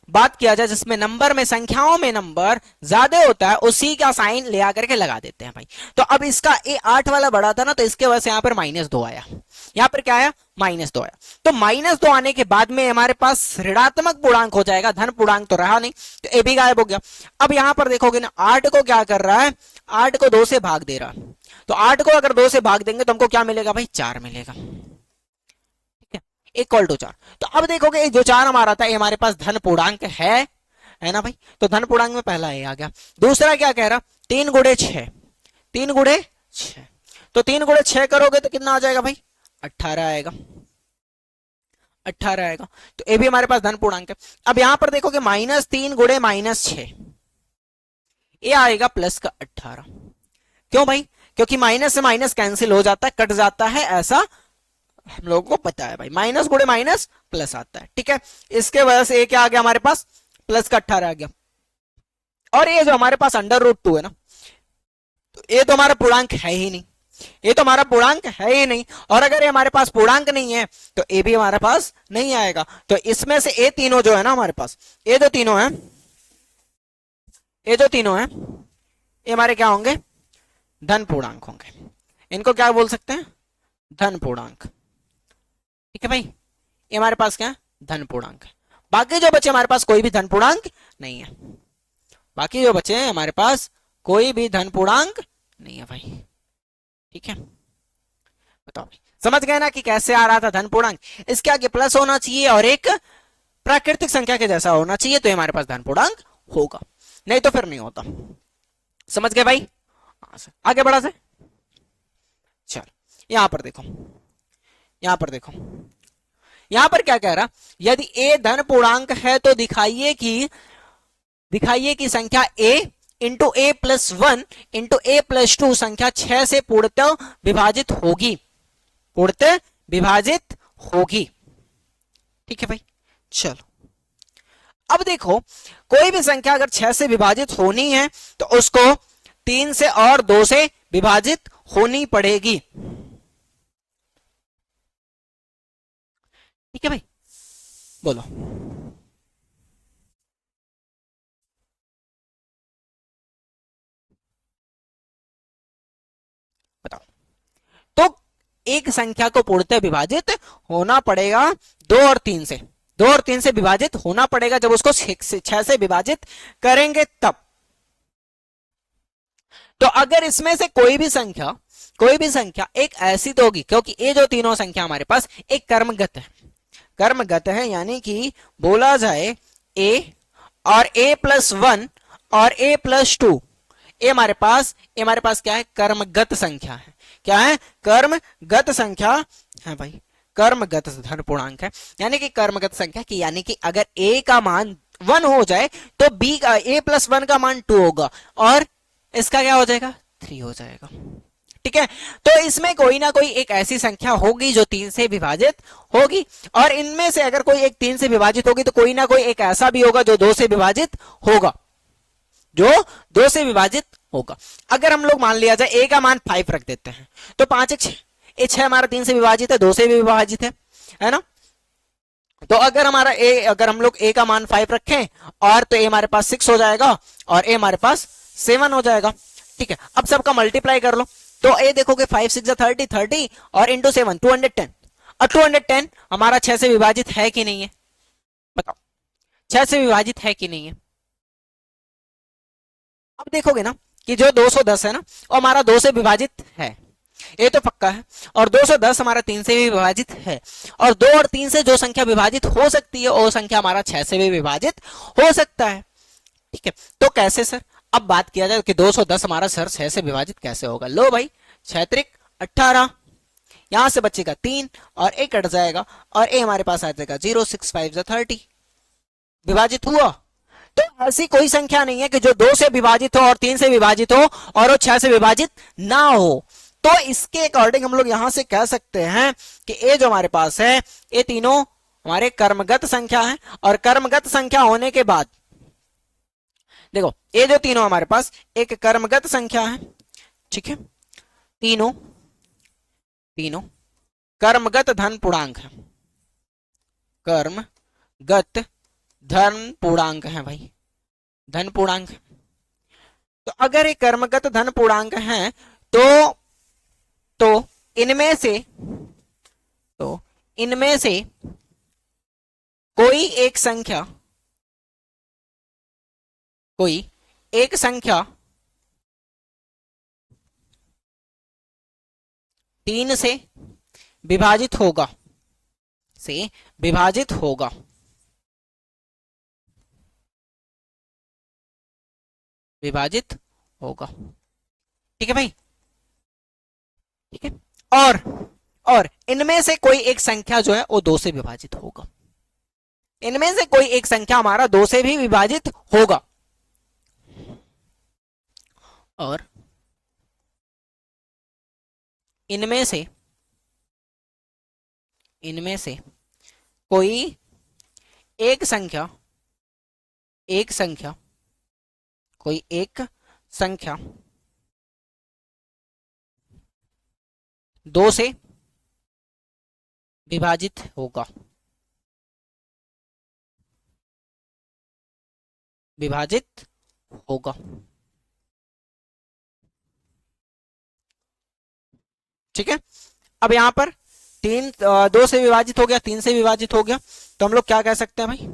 A: बात किया जाए, जिसमें नंबर में, संख्याओं में नंबर ज्यादा होता है, उसी का साइन ले आकर के लगा देते हैं भाई। तो अब इसका ये 8 वाला बड़ा था ना, तो इसके वजह से यहां पर -2 आया, यहां पर क्या आया, -2 आया। तो -2 आने के बाद में हमारे पास ऋणात्मक पूर्णांक हो जाएगा, धन पूर्णांक तो रहा नहीं, तो ये भी गायब हो गया। अब यहां पर देखोगे ना, 8 को क्या कर रहा है, 8 को 2 से भाग दे रहा है। तो 8 को अगर 2 से भाग देंगे तो हमको क्या मिलेगा भाई, 4 मिलेगा, इक्वल टू 4। तो अब देखोगे जो 4 हमारा था, ये हमारे पास धन पूर्णांक है ना भाई। तो धन पूर्णांक में पहला ये आ गया। दूसरा क्या कह रहा, 3 गुणे 6, 3 गुणे 6। तो 3 गुणे 6 करोगे तो कितना आ जाएगा भाई, 18 आएगा, 18 आएगा। तो ये भी हमारे पास धन पूर्णांक है। अब यहां पर देखोगे -3 गुणे -6, ये आएगा प्लस का 18। क्यों भाई? क्योंकि माइनस से माइनस कैंसिल हो जाता है, कट जाता है, ऐसा हम लोगों को पता है भाई। माइनस गुणे माइनस प्लस आता है, ठीक है। इसके वजह से ये क्या आ गया हमारे पास, प्लस का 18 आ गया। और ये जो हमारे पास √2 है ना, तो ये तो हमारा पूर्णांक है ही नहीं, ये तो हमारा पूर्णांक है ही नहीं। और अगर ये हमारे पास पूर्णांक नहीं है तो ये भी हमारे पास नहीं आएगा। तो इसमें से ये तीनों जो है ना हमारे पास, ये जो तीनों है, ये जो तीनों है, ये हमारे क्या होंगे, धन पूर्णांक होंगे। इनको क्या बोल सकते हैं, धन पूर्णांक, ठीक है भाई। ये हमारे पास क्या है, धन पूर्णांक है। बाकी जो बचे हमारे पास कोई भी धन पूर्णांक नहीं है, बाकी जो बचे हैं हमारे पास कोई भी धन पूर्णांक नहीं है भाई, ठीक है। बताओ भाई, समझ गए ना कि कैसे आ रहा था धन पूर्णांक। इसके आगे प्लस होना चाहिए और एक प्राकृतिक संख्या के जैसा होना चाहिए, तो हमारे पास धन पूर्णांक होगा, नहीं तो फिर नहीं होता। समझ गए भाई? आगे बढ़ा से, चल यहां पर देखो, यहां पर देखो, यहां पर क्या कह रहा, यदि a धन पूर्णांक है तो दिखाइए कि संख्या a into a+1 into a+2 संख्या 6 से पूर्णतः विभाजित होगी, पूर्णतः विभाजित होगी, ठीक है भाई। चलो अब देखो, कोई भी संख्या अगर 6 से विभाजित होनी है तो उसको 3 से और 2 से विभाजित होनी पड़ेगी, ठीक है भाई। बोलो, बताओ। तो एक संख्या को पूर्णतः विभाजित होना पड़ेगा 2 और 3 से, 2 और 3 से विभाजित होना पड़ेगा। जब उसको 6 से विभाजित करेंगे तब। तो अगर इसमें से कोई भी संख्या एक ऐसी तो होगी, क्योंकि ये जो तीनों संख्या हमारे पास एक कर्मगत है, कर्मगत है, यानी कि बोला जाए a और a+1 और a+2, ये हमारे पास क्या है, कर्मगत संख्या है। क्या है, कर्मगत संख्या है भाई, कर्मगत धन पूर्णांक है, यानी कि कर्मगत संख्या की, यानी कि अगर a का मान 1 हो जाए तो b का a+1 का मान 2 होगा और इसका क्या हो जाएगा, 3 हो जाएगा, ठीक है। तो इसमें कोई ना कोई एक ऐसी संख्या होगी जो 3 से विभाजित होगी, और इनमें से अगर कोई एक 3 से विभाजित होगी तो कोई ना कोई एक ऐसा भी होगा जो 2 से विभाजित होगा, जो 2 से विभाजित होगा। अगर हम लोग मान लिया जाए ए का मान 5 रख देते हैं, तो 5 6, ये 6 हमारा 3 से विभाजित है, 2 से भी विभाजित है ना। तो अगर हमारा ए, अगर हम लोग ए का मान 5 रखें और तो ए हमारे पास 6 हो जाएगा और ए हमारे पास 7 हो जाएगा। ठीक है, अब सबका मल्टीप्लाई कर लो, तो ए देखोगे 5 6 30 30 और इंटू 7 210, और 210 हमारा 6 से विभाजित है कि नहीं है, बताओ 6 से विभाजित है कि नहीं है। अब देखोगे ना कि जो 210 है ना वो हमारा 2 से विभाजित है, ये तो पक्का है, और 210 हमारा 3 से भी विभाजित है, और 2 और 3 से जो संख्या विभाजित हो सकती है वो संख्या हमारा 6 से भी विभाजित हो सकता है। ठीक है, तो कैसे सर, अब बात किया जाए कि 210 हमारा सर 6 से विभाजित कैसे होगा। लो भाई 6 त्रिक 18, यहां से बचेगा 3 और 1 कट जाएगा और ए हमारे पास आ जाएगा 0 6 5 30, विभाजित हुआ। तो ऐसी कोई संख्या नहीं है कि जो 2 से विभाजित हो और 3 से विभाजित हो और वो 6 से विभाजित ना हो। तो इसके अकॉर्डिंग हम लोग यहां से कह सकते हैं कि ये जो हमारे पास है ये तीनों हमारे कर्मगत संख्या है, और कर्मगत संख्या होने के बाद देखो ये जो तीनों हमारे पास एक कर्मगत संख्या है। ठीक है, तीनों तीनों कर्मगत धन पूर्णांक है, कर्मगत धन पूर्णांक है भाई, धन पूर्णांक। तो अगर ये कर्मगत धन पूर्णांक है तो इनमें से कोई एक संख्या 3 से विभाजित होगा, विभाजित होगा। ठीक है भाई, ठीक है, और इनमें से कोई एक संख्या जो है वो 2 से विभाजित होगा, इनमें से कोई एक संख्या हमारा 2 से भी विभाजित होगा, और इनमें से कोई एक संख्या कोई एक संख्या 2 से विभाजित होगा, ठीक है। अब यहां पर 2 से विभाजित हो गया, 3 से विभाजित हो गया, तो हम लोग क्या कह सकते हैं भाई,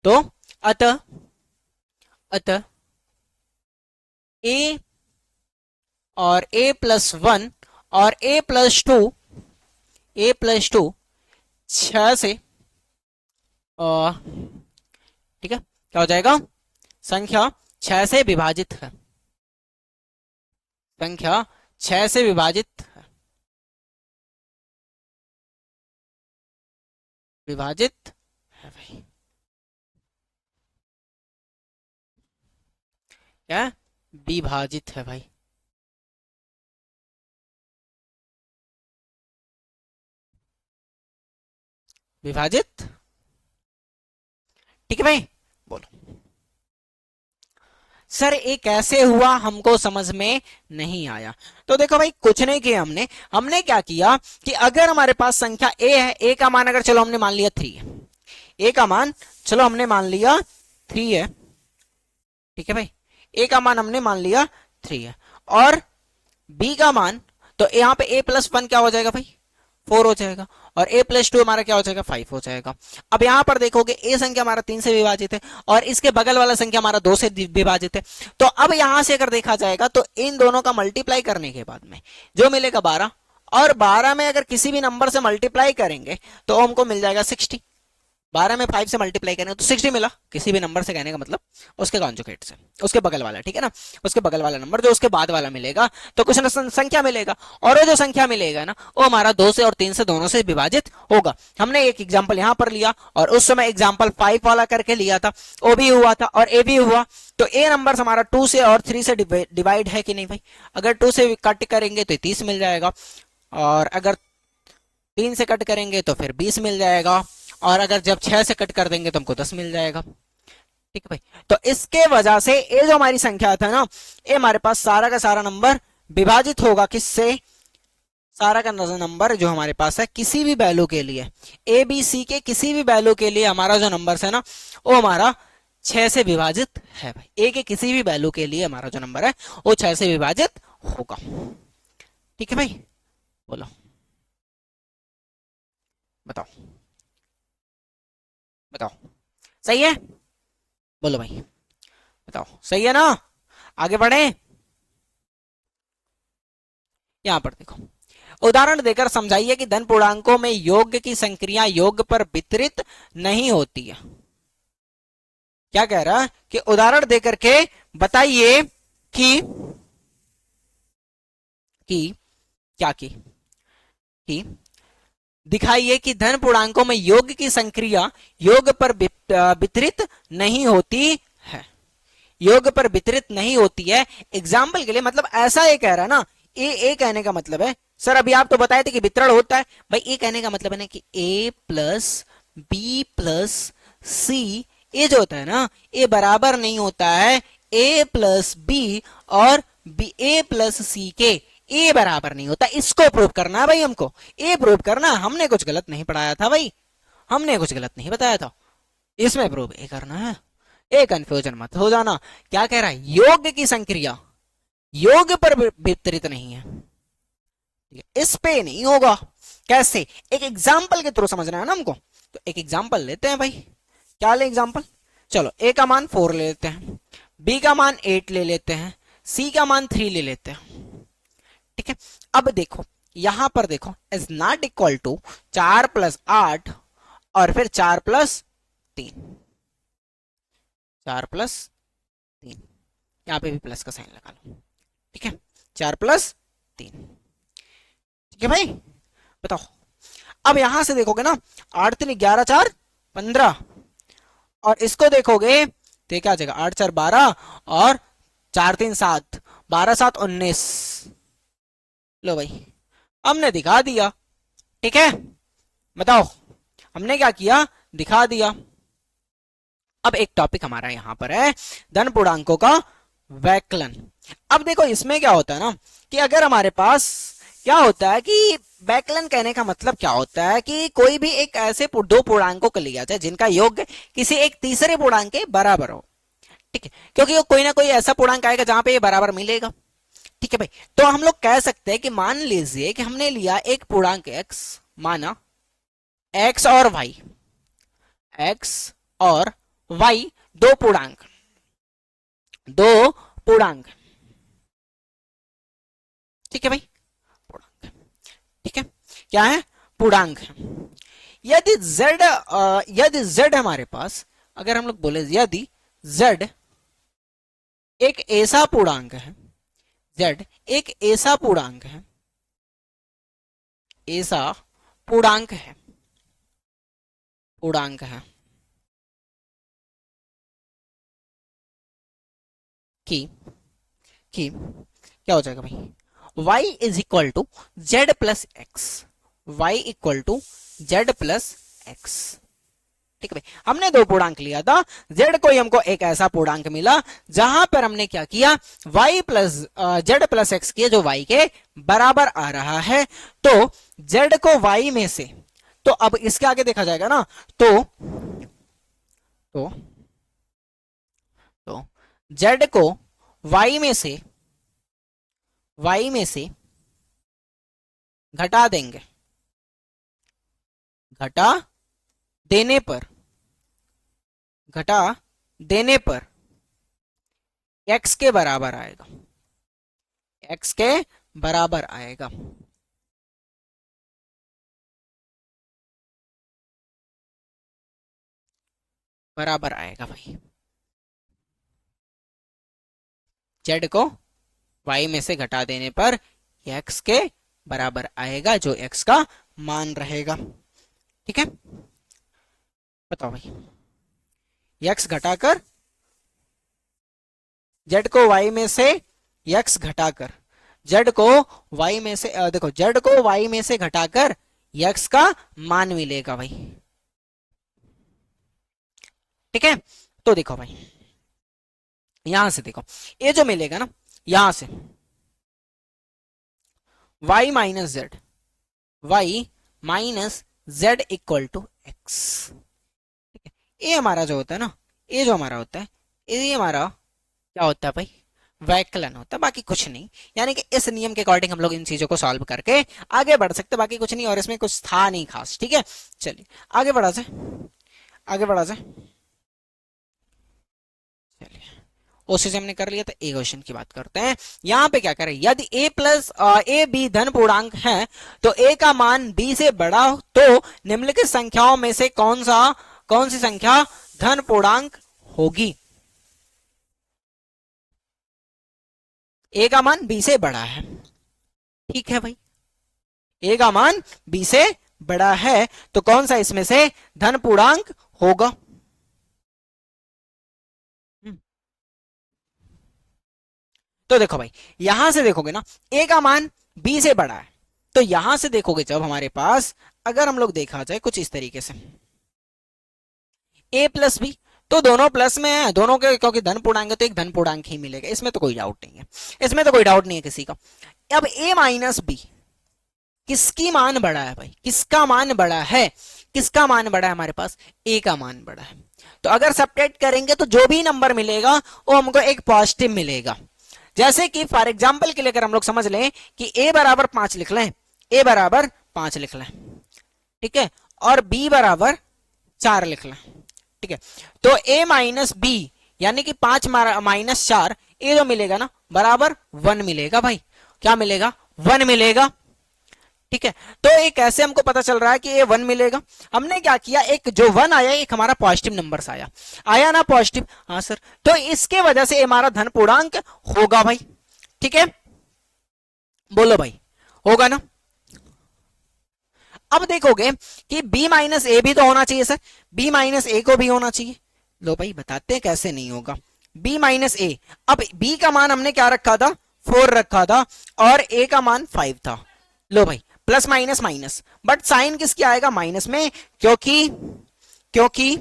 A: तो अतः a और a+1 और a+2 6 से ठीक है क्या हो जाएगा, संख्या 6 से विभाजित है, संख्या 6 से विभाजित है भाई, क्या विभाजित है भाई। विभाजित, ठीक है भाई, बोलो सर ये कैसे हुआ, हमको समझ में नहीं आया। तो देखो भाई कुछ नहीं किया हमने क्या किया कि अगर हमारे पास संख्या a है, a का मान अगर चलो हमने मान लिया 3 है, a का मान चलो हमने मान लिया 3 है, ठीक है भाई, a का मान हमने मान लिया 3 है, और b का मान तो यहाँ पे a+1 क्या हो जाएगा भाई 4 हो जाएगा, और a+2 हमारा क्या हो जाएगा 5 हो जाएगा। अब यहां पर देखोगे a संख्या हमारा 3 से विभाजित है और इसके बगल वाला संख्या हमारा 2 से विभाजित है। तो अब यहां से अगर देखा जाएगा तो इन दोनों का मल्टीप्लाई करने के बाद में जो मिलेगा 12, और 12 में अगर किसी भी नंबर से मल्टीप्लाई करेंगे तो हमको मिल जाएगा 60। 12 में 5 से मल्टीप्लाई करेंगे तो 60 मिला, किसी भी नंबर से कहने का मतलब उसके कॉन्जुगेट से, उसके बगल वाला, ठीक है ना, उसके बगल वाला नंबर जो उसके बाद वाला मिलेगा तो कुछ न संख्या मिलेगा, और वो जो संख्या मिलेगा ना वो हमारा 2 से और 3 से दोनों से विभाजित होगा। हमने एक एग्जाम्पल यहाँ पर लिया और उस समय एग्जाम्पल 5 वाला करके लिया था, ओ भी हुआ था और ए भी हुआ, तो ए नंबर हमारा 2 से और 3 से डिवाइड है कि नहीं भाई? अगर 2 से कट करेंगे तो 30 मिल जाएगा, और अगर 3 से कट करेंगे तो फिर 20 मिल जाएगा, और अगर जब 6 से कट कर देंगे तो हमको 10 मिल जाएगा। ठीक है भाई, तो इसके वजह से ये जो हमारी संख्या था ना, ये हमारे पास सारा का सारा नंबर विभाजित होगा किससे? सारा का नंबर जो हमारे पास है किसी भी वैल्यू के लिए, ए बी सी के किसी भी वैल्यू के लिए हमारा जो नंबर है ना वो हमारा 6 से विभाजित है भाई। ए के किसी भी वैल्यू के लिए हमारा जो नंबर है वो 6 से विभाजित होगा। ठीक है भाई, बोलो बताओ, बताओ सही है? बोलो भाई, बताओ सही है ना? आगे बढ़े, यहां पर देखो, उदाहरण देकर समझाइए कि धन पूर्णांकों में योग की संक्रिया योग पर वितरित नहीं होती है। क्या कह रहा है कि उदाहरण देकर के बताइए कि क्या कि दिखाइए कि धन पूर्णांकों में योग की संक्रिया योग पर वितरित नहीं होती है, योग पर वितरित नहीं होती है। एग्जाम्पल के लिए मतलब ऐसा ये कह रहा है ना, ए कहने का मतलब है, सर अभी आप तो बताए थे कि वितरण होता है भाई, ए कहने का मतलब है ना कि ए प्लस बी प्लस सी, ये जो होता है ना ये बराबर नहीं होता है ए प्लस बी और बी ए प्लस सी के, ए बराबर नहीं होता। इसको प्रूव करना है भाई हमको, ए प्रूव करना, हमने कुछ गलत नहीं पढ़ाया था भाई, हमने कुछ गलत नहीं बताया था, इसमें प्रूव ए करना है। ए कंफ्यूजन मत हो जाना, क्या कह रहा है? योग की संक्रिया योग पर वितरित नहीं है, इस पे नहीं होगा। कैसे? एक एग्जाम्पल के थ्रू समझना है ना हमको, तो एक एग्जाम्पल लेते हैं भाई। क्या ले एग्जाम्पल? चलो ए का मान 4 ले लेते हैं, बी का मान 8 ले लेते हैं, सी का मान 3 ले लेते हैं। ठीक है, अब देखो यहां पर देखो, is not equal to 4 plus 8 और फिर 4 प्लस 3, 4 प्लस 3, यहां पे भी प्लस का साइन लगा लो। ठीक है, 4 प्लस 3। ठीक है भाई, बताओ अब यहां से देखोगे ना, 8 3 11 4 15, और इसको देखोगे तो क्या आ जाएगा? 8 4 12 और 4 3 7, 12 7 19। लो भाई, हमने दिखा दिया। ठीक है, बताओ हमने क्या किया? दिखा दिया। अब एक टॉपिक हमारा यहां पर है धन पूर्णांकों का वैकलन। अब देखो इसमें क्या होता है ना कि अगर हमारे पास क्या होता है कि वैकलन कहने का मतलब क्या होता है कि कोई भी एक ऐसे दो पूर्णांकों को लिया जाए जिनका योग किसी एक तीसरे पूर्णांक के बराबर हो। ठीक है, क्योंकि कोई ना कोई ऐसा पूर्णांक आएगा जहां पे ये बराबर मिलेगा। ठीक है भाई, तो हम लोग कह सकते हैं कि मान लीजिए कि हमने लिया एक पूर्णांक x, माना x और y, x और y दो पूर्णांक, दो पूर्णांक। ठीक है भाई, पूर्णांक। ठीक है, क्या है? पूर्णांक है। यदि z यदि z हमारे पास, अगर हम लोग बोले यदि z एक ऐसा पूर्णांक है, z एक ऐसा पूर्णांक है, ऐसा पूर्णांक है, पूर्णांक है कि क्या हो जाएगा भाई? y is equal to Z plus X, Y equal to Z plus X. ठीक है भाई, हमने दो पूर्णांक लिया था, z को हमको एक ऐसा पूर्णांक मिला जहां पर हमने क्या किया? y plus Z plus x किया जो y के बराबर आ रहा है। तो z को y में से, तो अब इसके आगे देखा जाएगा ना, तो तो z को y में से, y में से घटा देंगे, घटा देने पर, घटा देने पर x के बराबर आएगा, x के बराबर आएगा। बराबर आएगा भाई। जेड को वाई में से घटा देने पर एक्स के बराबर आएगा, जो एक्स का मान रहेगा। ठीक है, बताओ भाई, एक्स घटाकर जेड को वाई में से एक्स घटाकर जेड को वाई में से देखो जेड को वाई में से घटाकर एक्स का मान मिलेगा भाई। ठीक है, तो देखो भाई यहां से देखो ये जो मिलेगा ना, यहां से y minus Z, Y minus Z equal to X. ठीक है, ये हमारा जो होता है ना, ये जो हमारा होता है, ये हमारा क्या होता है भाई, वैकलन होता है, बाकी कुछ नहीं। यानी कि इस नियम के अकॉर्डिंग हम लोग इन चीजों को सॉल्व करके आगे बढ़ सकते, बाकी कुछ नहीं, और इसमें कुछ था नहीं खास। ठीक है, चलिए आगे बढ़ा जाए, आगे बढ़ा जाए। चलिए ओसी से हमने कर लिया, तो ए क्वेश्चन की बात करते हैं। यहां पे क्या करें, यदि ए प्लस ए बी धन पूर्णांक है तो ए का मान बी से बड़ा हो तो निम्नलिखित संख्याओं में से कौन सी संख्या धन पूर्णांक होगी। ए का मान बी से बड़ा है, ठीक है भाई, ए का मान बी से बड़ा है तो कौन सा इसमें से धन पूर्णांक होगा। तो देखो भाई यहां से देखोगे ना, ए का मान बी से बड़ा है, तो यहां से देखोगे जब हमारे पास, अगर हम लोग देखा जाए कुछ इस तरीके से, ए प्लस बी, तो दोनों प्लस में है, दोनों के क्योंकि धन पूर्णांक है तो एक धन पूर्णांक ही मिलेगा, इसमें तो कोई डाउट नहीं है, इसमें तो कोई डाउट नहीं है किसी का। अब ए माइनस बी, किसकी मान बड़ा है भाई, किसका मान बड़ा है, किसका मान बड़ा है हमारे पास, ए का मान बड़ा है। तो अगर सब्ट्रैक्ट करेंगे तो जो भी नंबर मिलेगा वो हमको एक पॉजिटिव मिलेगा। जैसे कि फॉर एग्जाम्पल के लिए अगर हम लोग समझ लें कि a बराबर 5 लिख लें, a बराबर 5 लिख लें, ठीक है, और b बराबर 4 लिख लें। ठीक है, तो a माइनस बी यानी कि 5 माइनस 4, ये जो मिलेगा ना बराबर 1 मिलेगा भाई, क्या मिलेगा, 1 मिलेगा। ठीक है, तो ये कैसे हमको पता चल रहा है कि ये 1 मिलेगा, हमने क्या किया, एक जो 1 आया एक हमारा पॉजिटिव नंबर से आया ना पॉजिटिव, हाँ सर, तो इसके वजह से हमारा धन पूर्णांक होगा भाई। ठीक है, बोलो भाई, होगा ना। अब देखोगे कि b माइनस ए भी तो होना चाहिए सर, b माइनस ए को भी होना चाहिए। लो भाई बताते हैं कैसे नहीं होगा, b माइनस ए, अब b का मान हमने क्या रखा था, 4 रखा था, और a का मान 5 था। लो भाई plus minus minus, but sign किसकी आएगा, माइनस में, क्योंकि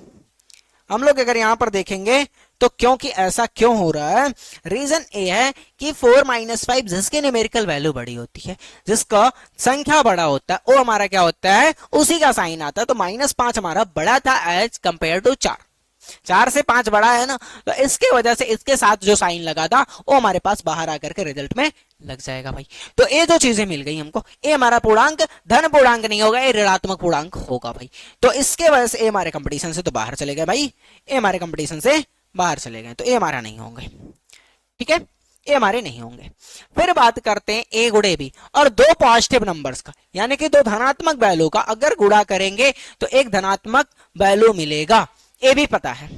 A: हम लोग अगर यहां पर देखेंगे तो क्योंकि ऐसा क्यों हो रहा है, रीजन ए है कि 4 माइनस 5 जिसकी न्यूमेरिकल वैल्यू बड़ी होती है, जिसका संख्या बड़ा होता है, वो हमारा क्या होता है, उसी का साइन आता है। तो -5 हमारा बड़ा था एज कंपेयर टू 4 से 5 बड़ा है ना, तो इसके वजह से इसके साथ जो साइन लगा था वो हमारे पास बाहर आकर के रिजल्ट में लग जाएगा भाई। तो ये जो चीजें मिल गई हमको, ये हमारा पूर्णांक धन पूर्णांक नहीं होगा, ये ऋणात्मक पूर्णांक होगा भाई। तो इसके वजह से ये हमारे कंपटीशन से तो बाहर चले गए भाई, ये हमारे कंपटीशन से बाहर चले गए, तो ये हमारा नहीं होंगे। ठीक है, ये हमारे नहीं होंगे। फिर बात करते हैं ए गुणे बी और दो पॉजिटिव नंबर्स का, यानी कि दो धनात्मक वैल्यू का अगर गुणा करेंगे तो एक धनात्मक वैल्यू मिलेगा, ये भी पता है।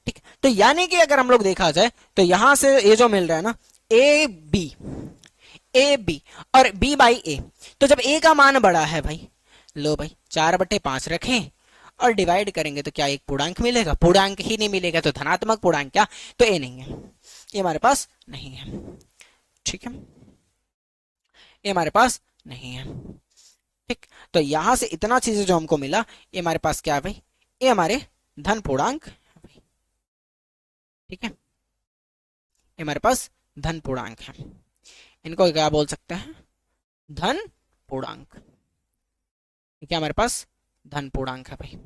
A: ठीक, तो यानी कि अगर हम लोग देखा जाए तो यहां से ये जो मिल रहा है ना, ए बी और बी बाई ए, तो जब ए का मान बड़ा है भाई, लो भाई 4/5 रखें और डिवाइड करेंगे तो क्या एक पूर्णांक मिलेगा, पूर्णांक ही नहीं मिलेगा, तो धनात्मक पूर्णांक क्या, तो ए नहीं है, ये हमारे पास नहीं है। ठीक है, ये हमारे पास नहीं है। ठीक, तो यहां से इतना चीजें जो हमको मिला, ये हमारे पास क्या है भाई, ये हमारे धन पूर्णांक। ठीक है, ये हमारे पास धन पूर्णांक है, इनको क्या बोल सकते हैं, धन पूर्णांक। ठीक है, हमारे पास धन पूर्णांक है भाई।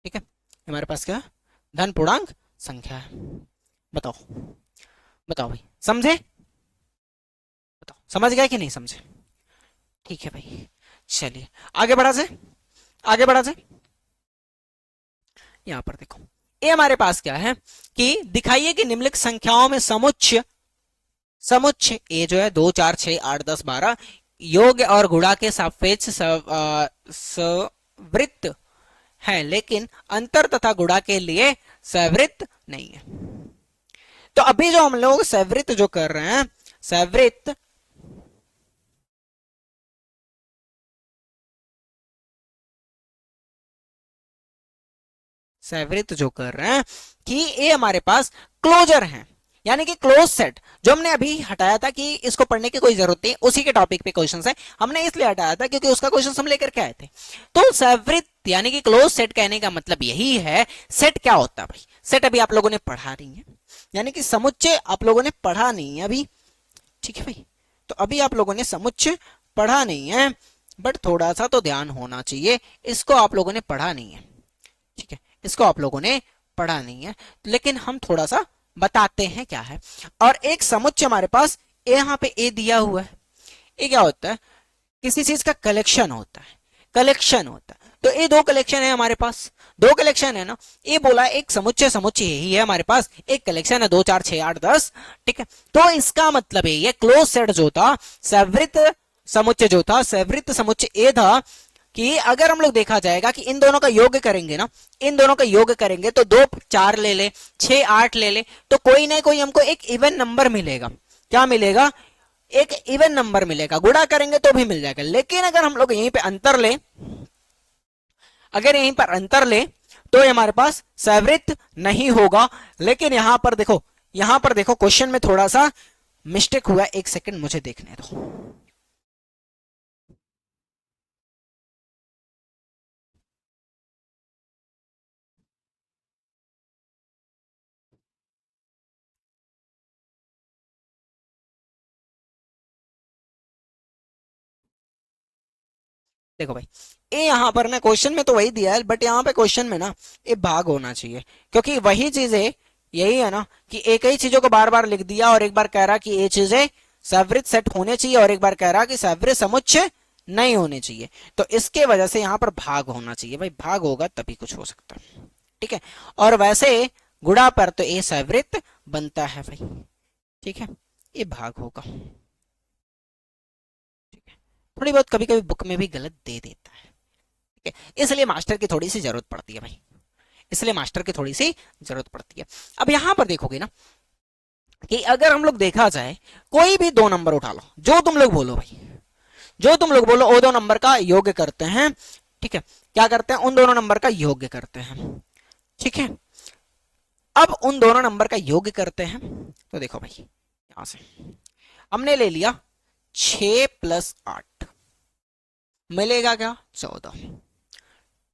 A: ठीक है, हमारे पास क्या, धन पूर्णांक संख्या है। बताओ बताओ भाई, समझे, बताओ समझ गए कि नहीं समझे। ठीक है भाई, चलिए आगे बढ़ा जाए, आगे बढ़ा जाए। यहां पर देखो, ये हमारे पास क्या है कि दिखाइए कि निम्नलिखित संख्याओं में समुच्चय ए जो है 2 4 6 8 10 12, योग और गुणा के सापेक्ष सवृत्त है, लेकिन अंतर तथा गुणा के लिए सवृत्त नहीं है। तो अभी जो हम लोग सवृत्त जो कर रहे हैं, सवृत्त जो कर रहे हैं कि ये हमारे पास क्लोजर है, यानी कि क्लोज सेट। जो हमने अभी हटाया था कि इसको पढ़ने की कोई जरूरत नहीं, उसी के टॉपिक पे क्वेश्चन है, हमने इसलिए हटाया था क्योंकि उसका क्वेश्चन हम लेकर के आए थे। तो सवृत्त यानी कि क्लोज सेट कहने का मतलब यही है। सेट क्या होता है भाई? सेट अभी आप लोगों ने पढ़ा नहीं है, यानी कि समुच्चय आप लोगों ने पढ़ा नहीं है अभी, ठीक है भाई। तो अभी आप लोगों ने समुच्चय पढ़ा नहीं है, बट थोड़ा सा तो ध्यान होना चाहिए। इसको आप लोगों ने पढ़ा नहीं है, ठीक है, इसको आप लोगों ने पढ़ा नहीं है, लेकिन हम थोड़ा सा बताते हैं क्या है। और एक समुच्चय हमारे पास यहाँ पे ए दिया हुआ है। ये क्या होता है? किसी चीज का कलेक्शन होता है, कलेक्शन होता है। तो ये दो कलेक्शन है हमारे पास, दो कलेक्शन है ना। ये बोला एक समुच्चय, समुच्चय यही है हमारे पास, एक कलेक्शन है 2 4 6 8 10, ठीक है। तो इसका मतलब ये क्लोज सेट जो था, सवृत्त समुच्चय जो था, सवृत्त समुच्चय ए था कि अगर हम लोग देखा जाएगा कि इन दोनों का योग करेंगे ना, इन दोनों का योग करेंगे तो 2 4 ले ले, 6 8 ले ले, तो कोई ना कोई हमको एक इवन नंबर मिलेगा। क्या मिलेगा? एक इवन नंबर मिलेगा। गुणा करेंगे तो भी मिल जाएगा। लेकिन अगर हम लोग यहीं पे अंतर ले, अगर यहीं पर अंतर ले तो ये हमारे पास सवृत्त नहीं होगा। लेकिन यहां पर देखो, यहां पर देखो क्वेश्चन में थोड़ा सा मिस्टेक हुआ। एक सेकंड मुझे देखने दो। देखो भाई, ये यहां पर ना क्वेश्चन में तो वही दिया है, बट यहाँ पे क्वेश्चन में ना ये भाग होना चाहिए, क्योंकि वही चीजें यही है ना कि एक ही चीजों को बार बार लिख दिया और एक बार कह रहा कि ये चीजें सवृत्त सेट होने चाहिए और एक बार कह रहा कि सवृत्त समुच्चय नहीं होने चाहिए। तो इसके वजह से यहाँ पर भाग होना चाहिए भाई, भाग होगा तभी कुछ हो सकता है, ठीक है। और वैसे गुणा पर तो ये सवृत्त बनता है भाई, ठीक है, ये भाग होगा। थोड़ी बहुत कभी कभी बुक में भी गलत दे देता है, ठीक है, इसलिए मास्टर की थोड़ी सी जरूरत पड़ती है भाई, इसलिए मास्टर की थोड़ी सी जरूरत पड़ती है। अब यहां पर देखोगे ना कि अगर हम लोग देखा जाए, कोई भी 2 नंबर उठा लो, जो तुम लोग बोलो भाई, जो तुम लोग बोलो, वो 2 नंबर का योग करते हैं, ठीक है। क्या करते हैं? उन दोनों नंबर का योग करते हैं, ठीक है। अब उन दोनों नंबर का योग करते हैं तो देखो भाई, यहां से हमने ले लिया 6 + 8 मिलेगा क्या? 14,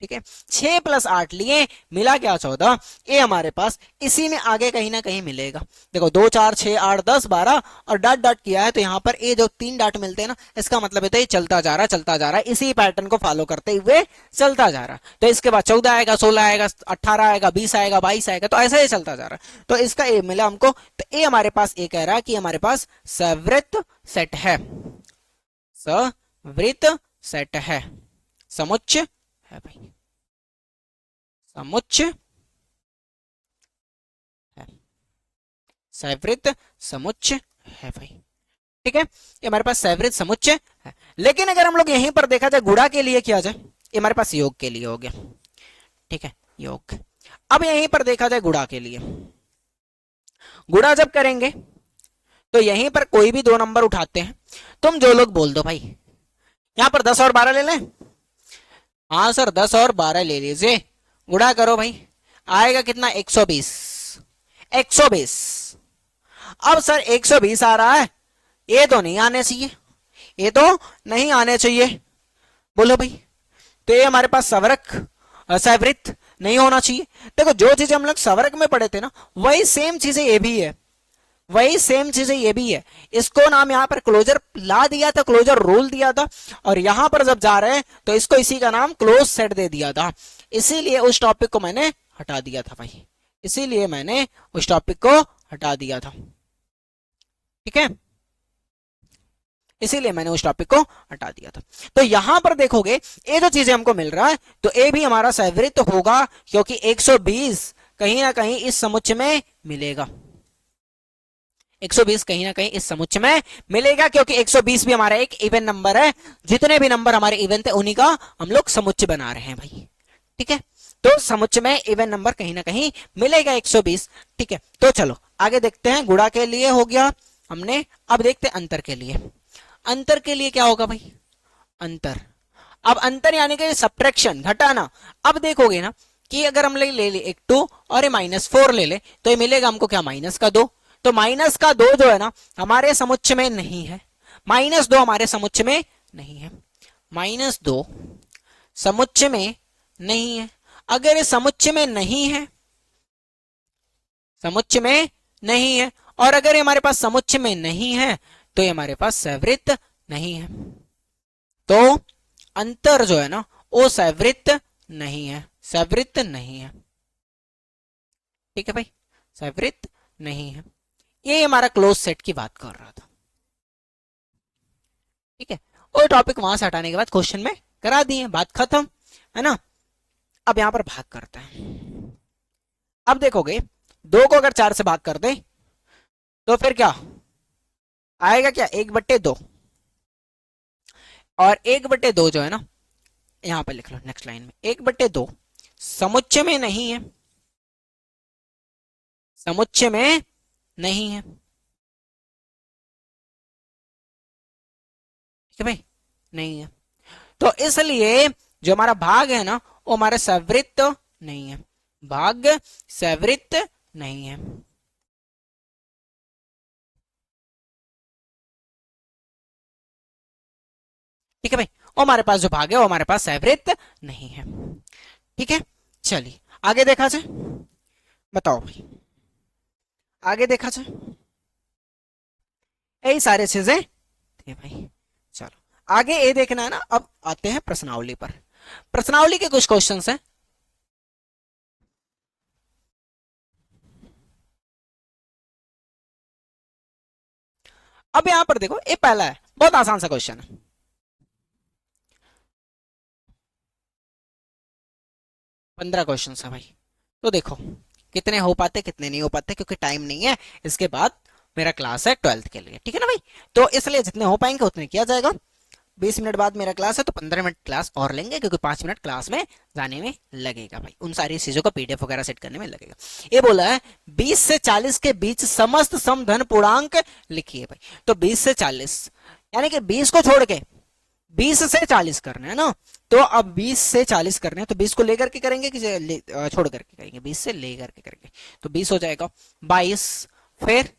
A: ठीक है। 6 + 8 लिए, मिला क्या? 14। ये हमारे पास इसी में आगे कहीं ना कहीं मिलेगा। देखो 2 4 6 8 10 12 और डॉट डॉट किया है, तो यहाँ पर ये जो 3 डॉट मिलते हैं ना, इसका मतलब है तो ये चलता जा रहा, चलता जा रहा है, इसी पैटर्न को फॉलो करते हुए चलता जा रहा है। तो इसके बाद 14 आएगा, 16 आएगा, 18 आएगा, 20 आएगा, 22 आएगा, तो ऐसा ही चलता जा रहा है। तो इसका ये मिला हमको। तो ये हमारे पास ये कह रहा है कि हमारे पास सवृत्त सेट है, सवृत्त सेट है, समुच्चय है भाई, समुच्चय है, सवृत्त समुच्चय है भाई, ठीक है। ये हमारे पास सवृत्त समुच्चय है। लेकिन अगर हम लोग यहीं पर देखा जाए गुणा के लिए किया जाए, ये हमारे पास योग के लिए हो गया, ठीक है, योग। अब यहीं पर देखा जाए गुणा के लिए, गुणा जब करेंगे तो यहीं पर कोई भी 2 नंबर उठाते हैं, तुम जो लोग बोल दो भाई, यहां पर 10 और 12 ले लें। हाँ सर 10 और 12 ले लीजिए, गुणा करो भाई, आएगा कितना? 120, 120। अब सर 120 आ रहा है, ये तो नहीं आने चाहिए, ये तो नहीं आने चाहिए, बोलो भाई। तो ये हमारे पास सवृत्त नहीं होना चाहिए। देखो जो चीजें हम लोग सवरक में पढ़े थे ना, वही सेम चीजें ये भी है, वही सेम चीजें ये भी है। इसको नाम यहाँ पर क्लोजर ला दिया था, क्लोजर रूल दिया था, और यहां पर जब जा रहे हैं तो इसको इसी का नाम क्लोज सेट दे दिया था। इसीलिए उस टॉपिक को मैंने हटा दिया था भाई, इसीलिए मैंने उस टॉपिक को हटा दिया था, ठीक है, इसीलिए मैंने उस टॉपिक को हटा दिया था। तो यहां पर देखोगे ये जो चीजें हमको मिल रहा है, तो ये भी हमारा सवृत्त होगा, क्योंकि 120 कहीं ना कहीं इस समुच्चय में मिलेगा, 120 कहीं ना कहीं इस समुच्चय में मिलेगा, क्योंकि 120 भी हमारा एक इवन नंबर है। जितने भी नंबर हमारे इवन थे उन्हीं का हम लोग समुच्चय बना रहे हैं भाई। ठीक है, तो समुच्चय में इवन नंबर कहीं ना कहीं मिलेगा 120। ठीक है, तो चलो आगे देखते हैं। गुणा के लिए हो गया हमने, अब देखते हैं अंतर के लिए। अंतर के लिए क्या होगा भाई? अंतर, अब अंतर यानी कि सब्ट्रैक्शन, घटाना। अब देखोगे ना कि अगर हम ले ले एक 2 और ये -4 ले ले, तो ये मिलेगा हमको क्या? -2। तो -2 जो है ना हमारे समुच्चय में नहीं है। -2 हमारे समुच्चय में नहीं है। -2 समुच्चय में नहीं है। अगर ये समुच्चय में नहीं है, समुच्चय में नहीं है, और अगर ये हमारे पास समुच्चय में नहीं है तो ये हमारे पास सवृत्त नहीं है। तो अंतर जो है ना वो सवृत्त नहीं है, सवृत्त नहीं है। ठीक है भाई, सवृत्त नहीं है। ये हमारा क्लोज सेट की बात कर रहा था। ठीक है, और टॉपिक वहां से हटाने के बाद क्वेश्चन में करा दिए, बात खत्म है ना। अब यहां पर भाग करते हैं। अब देखोगे 2 को अगर 4 से भाग कर दे तो फिर क्या आएगा? क्या 1/2। और 1/2 जो है ना, यहां पर लिख लो नेक्स्ट लाइन में, 1/2 समुच्चय में नहीं है, समुच्चय में नहीं है। ठीक है भाई, नहीं है। तो इसलिए जो हमारा भाग है ना वो हमारा सवृत्त नहीं है, भाग सवृत्त नहीं है। ठीक है भाई, और हमारे पास जो भाग है वो हमारे पास सवृत्त नहीं है। ठीक है, चलिए आगे देखा जाए। बताओ भाई, आगे देखा जाए। यही सारे चीजें थे भाई। चलो आगे ये देखना है ना। अब आते हैं प्रश्नावली पर। प्रश्नावली के कुछ क्वेश्चंस हैं। अब यहां पर देखो, ये पहला है, बहुत आसान सा क्वेश्चन है। 15 क्वेश्चन है भाई। तो देखो कितने हो पाते कितने नहीं हो पाते, क्योंकि टाइम नहीं है, इसके बाद मेरा क्लास है 12th के लिए। ठीक है ना भाई, तो इसलिए जितने हो पाएंगे उतने किया जाएगा। 20 मिनट बाद मेरा क्लास है तो 15 मिनट क्लास और लेंगे, क्योंकि 5 मिनट क्लास में जाने में लगेगा भाई, उन सारी चीजों का पीडीएफ वगैरह सेट करने में लगेगा। ये बोला है 20 से 40 के बीच समस्त समधन पूर्णांक लिखिए भाई। तो 20 से 40 यानी कि 20 को छोड़ के 20 से 40 करना है ना। तो अब 20 से 40 करने हैं तो 20 को लेकर के करेंगे कि छोड़ करके करेंगे? 20 से लेकर के करेंगे। तो 20 हो जाएगा 22, फिर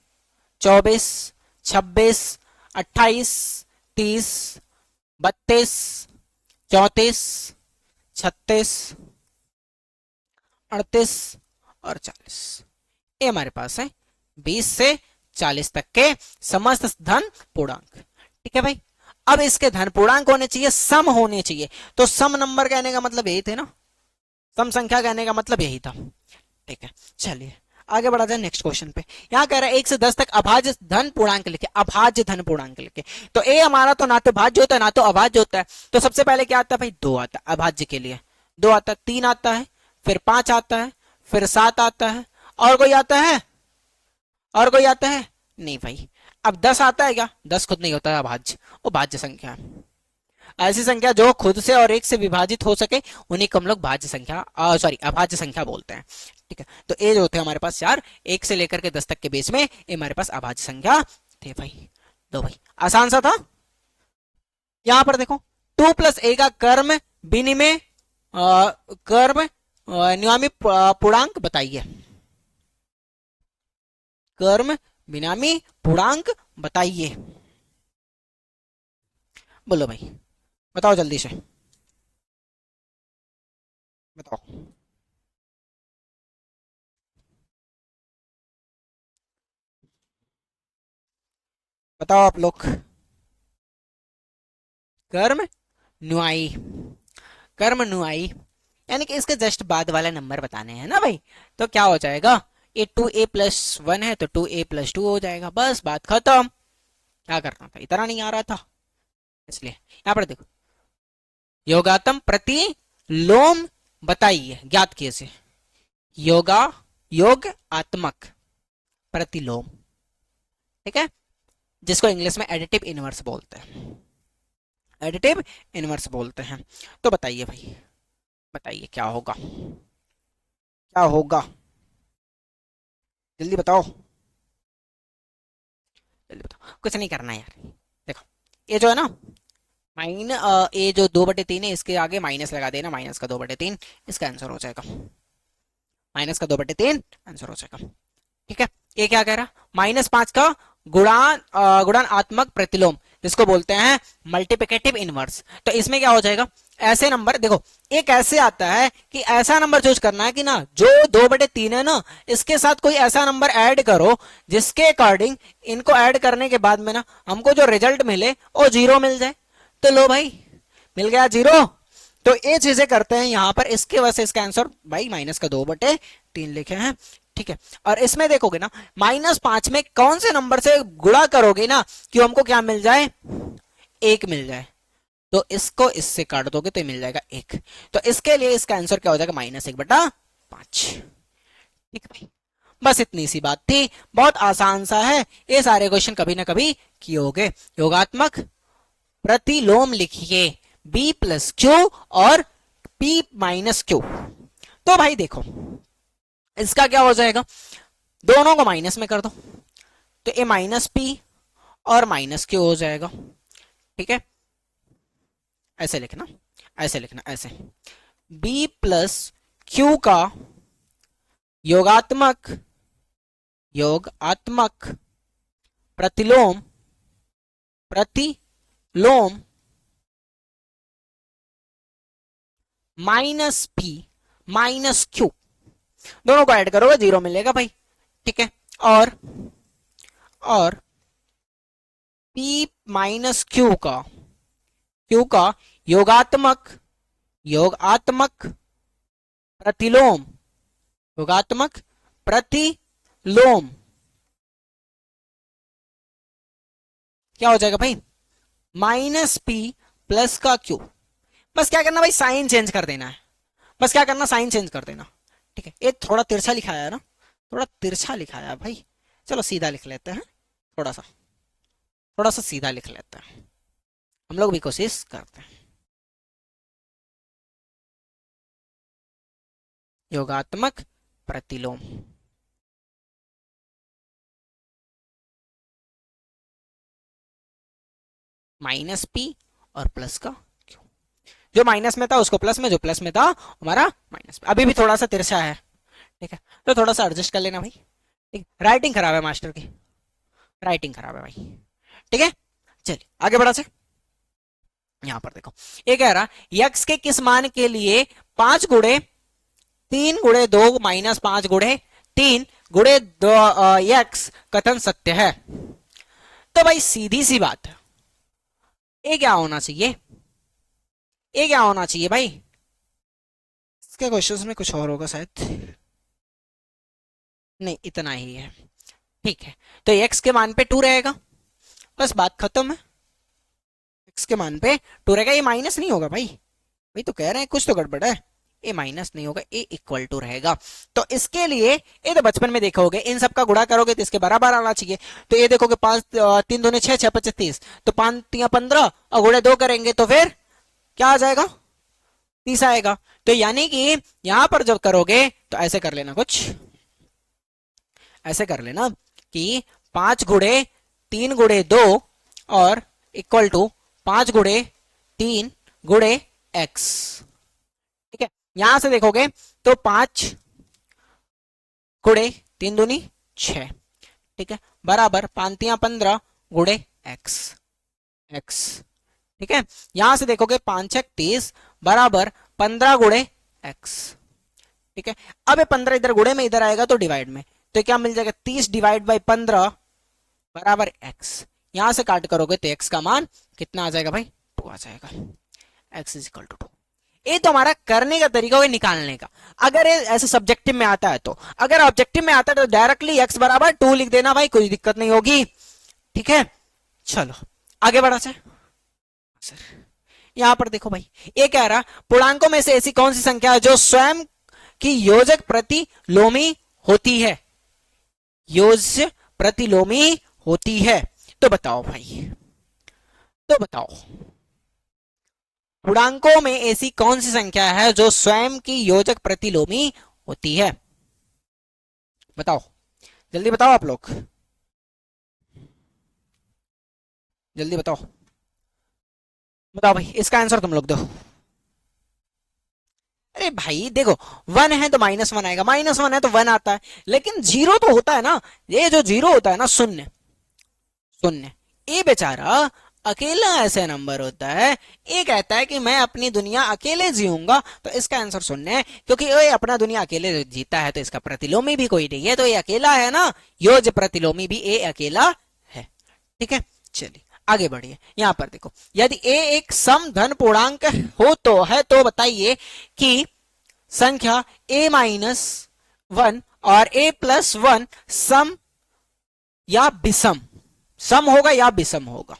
A: 24, 26, 28, 30, 32, 34, 36, 38 और 40। ये हमारे पास है 20 से 40 तक के समस्त धन पूर्णांक। ठीक है भाई, अब इसके धन पूर्णांक होने चाहिए, सम होने चाहिए। तो सम नंबर कहने का मतलब यही थे ना, सम संख्या कहने का मतलब यही था। ठीक है, चलिए आगे बढ़ा जाए नेक्स्ट क्वेश्चन पे। यहां कह रहा है 1 से 10 तक अभाज्य धन पूर्णांक लिखे, अभाज्य धन पूर्णांक लिखे। तो ए हमारा तो ना तो भाज्य होता है ना तो अभाज्य होता है। तो सबसे पहले क्या आता है भाई? 2 आता है अभाज्य के लिए, 2 आता है, 3 आता है, फिर 5 आता है, फिर 7 आता है, और कोई आता है? और कोई आता है? नहीं भाई। अब 10 आता है क्या? 10 खुद नहीं होता है अभाज्य, वो भाज्य संख्या है। ऐसी संख्या जो खुद से और एक से विभाजित हो सके उन्हीं को हम लोग भाज्य संख्या सॉरी अभाज्य संख्या बोलते हैं। ठीक है, तो ये जो थे हमारे पास 4, 1 से लेकर के 10 तक के बीच में ये हमारे पास अभाज्य संख्या थे भाई। दो भाई, आसान सा था। यहां पर देखो 2 + a का कर्म विनिमय कर्म नियमी पूर्णांक बताइए। कर्म विनामी पूर्णांक बताइए। बोलो भाई, बताओ जल्दी से, बताओ। बताओ आप लोग। कर्म नुआई, कर्म नुआई यानी कि इसके जस्ट बाद वाला नंबर बताने हैं ना भाई। तो क्या हो जाएगा? ये 2a+1 है तो 2a+2 हो जाएगा, बस बात खत्म। क्या करना था, इतना नहीं आ रहा था इसलिए। यहां पर देखो, योगात्म प्रतिलोम बताइए, ज्ञात कैसे? योगा योग आत्मक प्रतिलोम। ठीक है, जिसको इंग्लिश में एडिटिव इनवर्स बोलते हैं, एडिटिव इनवर्स बोलते हैं। तो बताइए भाई, बताइए क्या होगा, क्या होगा, जल्दी बताओ, जल्दी बताओ, कुछ नहीं करना यार। देखो ये जो है ना ये जो 2/3 है, इसके आगे माइनस लगा देना, माइनस का 2/3, इसका आंसर हो जाएगा, माइनस का 2/3 आंसर हो जाएगा। ठीक है, ये क्या कह रहा, -5 का गुणात्मक प्रतिलोम, जिसको बोलते हैं मल्टीप्लिकेटिव इनवर्स। तो इसमें क्या हो जाएगा, ऐसे नंबर देखो, एक ऐसे आता है कि ऐसा नंबर चूज करना है कि ना जो 2/3 है ना, इसके साथ कोई ऐसा नंबर ऐड करो जिसके अकॉर्डिंग इनको ऐड करने के बाद में ना हमको जो रिजल्ट मिले वो 0 मिल जाए। तो लो भाई, मिल गया 0। तो ये चीजें करते हैं यहाँ पर, इसके वजह से इसका आंसर भाई माइनस का 2/3 लिखे हैं। ठीक है, और इसमें देखोगे ना -5 में कौन से नंबर से गुणा करोगे ना कि हमको क्या मिल जाए, 1 मिल जाए। तो इसको इससे काट दोगे तो मिल जाएगा 1। तो इसके लिए इसका आंसर क्या हो जाएगा, -1/5। ठीक है भाई, बस इतनी सी बात थी, बहुत आसान सा है। ये सारे क्वेश्चन कभी ना कभी किए होगे। योगात्मक प्रतिलोम लिखिए B+Q और P-Q। तो भाई देखो इसका क्या हो जाएगा, दोनों को माइनस में कर दो तो ये -P और -Q हो जाएगा। ठीक है, ऐसे लिखना, ऐसे लिखना, ऐसे B+Q का योगात्मक प्रतिलोम -P -Q, दोनों को ऐड करोगे 0 मिलेगा भाई। ठीक है, और P -Q का योगात्मक प्रतिलोम क्या हो जाएगा भाई, -P प्लस का Q। बस क्या करना भाई, साइन चेंज कर देना है, बस क्या करना, साइन चेंज कर देना। ठीक है, ये थोड़ा तिरछा लिखाया है ना, थोड़ा तिरछा लिखाया है भाई, चलो सीधा लिख लेते हैं, थोड़ा सा सीधा लिख लेते हैं, हम लोग भी कोशिश करते हैं। योगात्मक प्रतिलोम -P और प्लस का Q, जो माइनस में था उसको प्लस में, जो प्लस में था हमारा माइनस में। अभी भी थोड़ा सा तिरछा है, ठीक है, तो थोड़ा सा एडजस्ट कर लेना भाई। ठीक, राइटिंग खराब है मास्टर की, राइटिंग खराब है भाई। ठीक है, चलिए आगे बढ़ा से। यहां पर देखो ये कह रहा यक्स के किस मान के लिए 5 गुणे 3 गुणे 2 -5 गुणे 3 गुणे 2 यक्स कथन सत्य है। तो भाई सीधी सी बात है, ये क्या होना चाहिए, ये क्या होना चाहिए भाई, इसके क्वेश्चंस में कुछ और होगा शायद, नहीं इतना ही है। ठीक है, तो x के मान पे 2 रहेगा, बस बात खत्म है। x के मान पे 2 रहेगा, ये माइनस नहीं होगा भाई, भाई तो कह रहे हैं कुछ तो गड़बड़ है, ए माइनस नहीं होगा, ए इक्वल टू रहेगा। तो इसके लिए ये तो बचपन में देखोगे, इन सब का गुणा करोगे तो इसके बराबर आना चाहिए। तो ये देखोगे 5 3 दूने 6 6 25 30, तो 5 3 15 और गुणे 2 करेंगे तो फिर क्या आ जाएगा, 30 आएगा। तो यानी कि यहां पर जब करोगे तो ऐसे कर लेना, कुछ ऐसे कर लेना कि 5 गुणे 3 गुणे 2 और इक्वल टू 5 गुणे 3 गुणे x। ठीक है, यहां से देखोगे तो 5 गुणे 3 दूनी 6, ठीक है, बराबर 5 3 15 गुणे x। ठीक है, यहां से देखोगे 5 6 30 बराबर 15 गुणे x। ठीक है, अब ये 15 इधर गुणे में इधर आएगा तो डिवाइड में, तो क्या मिल जाएगा 30 डिवाइड बाई 15 बराबर x। यहां से काट करोगे तो x का मान कितना आ जाएगा भाई, 2 आ जाएगा, x इज इक्वल टू 2। ये तो हमारा करने का तरीका होगा निकालने का। अगर ये ऐसे सब्जेक्टिव में आता है तो, अगर ऑब्जेक्टिव में आता है तो डायरेक्टली x बराबर 2 लिख देना भाई, कोई दिक्कत नहीं होगी। ठीक है, चलो आगे बढ़ा से सर। यहां पर देखो भाई, ये कह रहा पूर्णांकों में से ऐसी कौन सी संख्या है जो स्वयं की योजक प्रतिलोमी होती है, योज्य प्रतिलोमी होती है। तो बताओ भाई, तो बताओ पूर्णांकों में ऐसी कौन सी संख्या है जो स्वयं की योजक प्रतिलोमी होती है? बताओ, जल्दी बताओ आप लोग, जल्दी बताओ, बताओ भाई, इसका आंसर तुम लोग दो। अरे भाई देखो, वन है तो माइनस वन आएगा, माइनस वन है तो वन आता है, लेकिन जीरो तो होता है ना। ये जो जीरो होता है ना, शून्य, शून्य, ये बेचारा अकेला ऐसा नंबर होता है। ये कहता है कि मैं अपनी दुनिया अकेले जीऊंगा, तो इसका आंसर शून्य है, क्योंकि ये अपना दुनिया अकेले जीता है, तो इसका प्रतिलोमी भी कोई नहीं है, तो ये अकेला है ना, योज प्रतिलोमी भी ये अकेला है। ठीक है, चलिए आगे बढ़िए। यहां पर देखो, यदि ए एक सम धन पूर्णांक हो तो है, तो बताइए कि संख्या ए माइनस वन और ए प्लस वन सम या विषम, सम होगा या विषम होगा?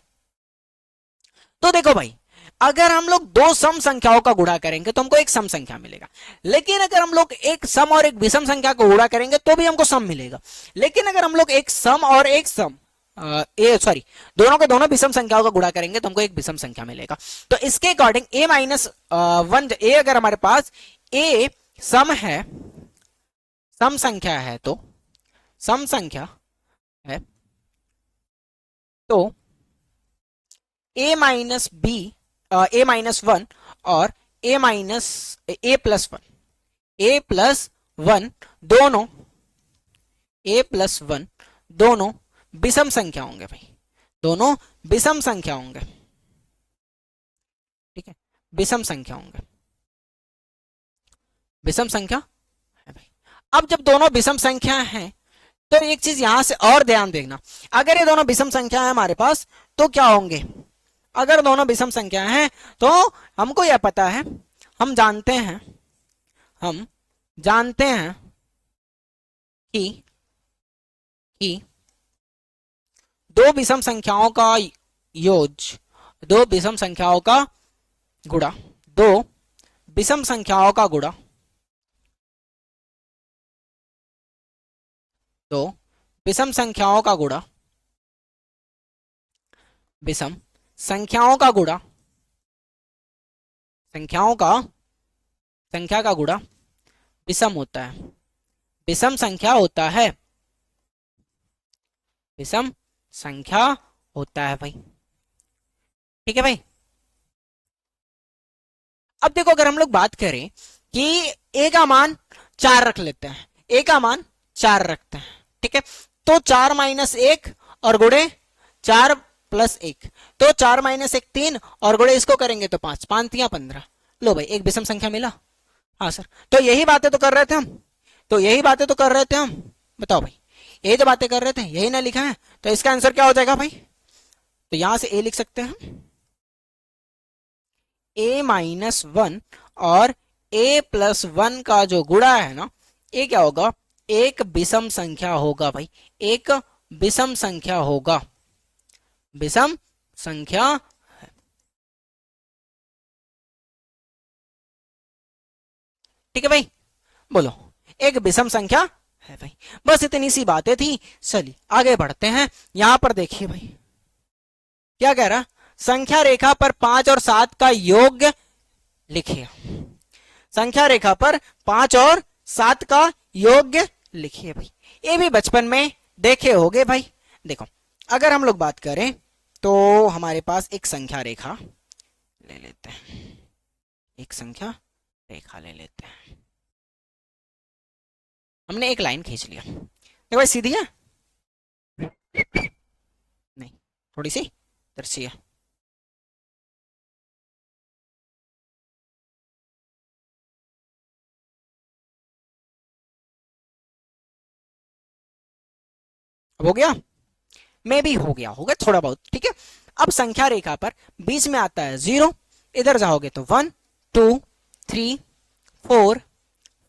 A: तो देखो भाई, अगर हम लोग दो सम संख्याओं का गुणा करेंगे तो हमको एक सम संख्या मिलेगा, लेकिन अगर हम लोग एक सम और एक विषम संख्या को गुणा करेंगे तो भी हमको सम मिलेगा। लेकिन अगर हम लोग एक सम और एक सम सॉरी, दोनों के दोनों विषम संख्याओं का गुणा करेंगे तो हमको एक विषम संख्या मिलेगा। तो इसके अकॉर्डिंग ए माइनस वन, ए अगर हमारे पास ए सम है, सम संख्या है, तो सम संख्या है, तो ए माइनस बी, ए माइनस वन और ए माइनस ए प्लस वन, ए प्लस वन दोनों, ए प्लस वन दोनों विषम संख्या होंगे भाई, दोनों विषम संख्या होंगे। ठीक है, विषम संख्या होंगे, विषम संख्या है भाई। अब जब दोनों विषम संख्या हैं, तो एक चीज यहां से और ध्यान देना, अगर ये दोनों विषम संख्या है हमारे पास, तो क्या होंगे? अगर दोनों विषम संख्या हैं तो हमको यह पता है, हम जानते हैं, हम जानते हैं कि दो विषम संख्याओं का योग, दो विषम संख्याओं का गुणा, दो विषम संख्याओं का गुणा, दो विषम संख्याओं का गुणा, विषम संख्याओं का गुणा, संख्याओं का, संख्या का गुणा विषम होता है, विषम संख्या होता है, विषम संख्या होता है भाई। ठीक है भाई। अब देखो, अगर हम लोग बात करें कि ए का मान 4 रख लेते हैं, ए का मान 4 रखते हैं, ठीक है, तो 4 माइनस 1 और गुणे 4 प्लस 1, तो 4 माइनस 1 3 और गुणे इसको करेंगे तो 5, 5 तिया 15। लो भाई, एक विषम संख्या मिला। हाँ सर, तो यही बातें तो कर रहे थे हम, तो यही बातें तो कर रहे थे हम, बताओ भाई, यही तो बातें कर रहे थे, यही ना लिखा है, तो इसका आंसर क्या हो जाएगा भाई? तो यहां से ए लिख सकते हैं, ए माइनस वन और ए प्लस वन का जो गुणा है ना, ये क्या होगा? एक विषम संख्या होगा भाई, एक विषम संख्या होगा, विषम संख्या है। ठीक है भाई, बोलो, एक विषम संख्या है भाई। बस इतनी सी बातें थी, चलिए आगे बढ़ते हैं। यहां पर देखिए भाई, क्या कह रहा, संख्या रेखा पर 5 और 7 का योग लिखिए, संख्या रेखा पर 5 और 7 का योग लिखिए भाई। ये भी बचपन में देखे होगे भाई। देखो, अगर हम लोग बात करें तो हमारे पास एक संख्या रेखा ले लेते हैं, एक संख्या रेखा ले लेते हैं, हमने एक लाइन खींच लिया, देखो भाई, सीधी है नहीं, थोड़ी सी तिरछी है। अब हो गया, में भी हो गया होगा थोड़ा बहुत, ठीक है। अब संख्या रेखा पर बीच में आता है 0, इधर जाओगे तो 1 2 3 4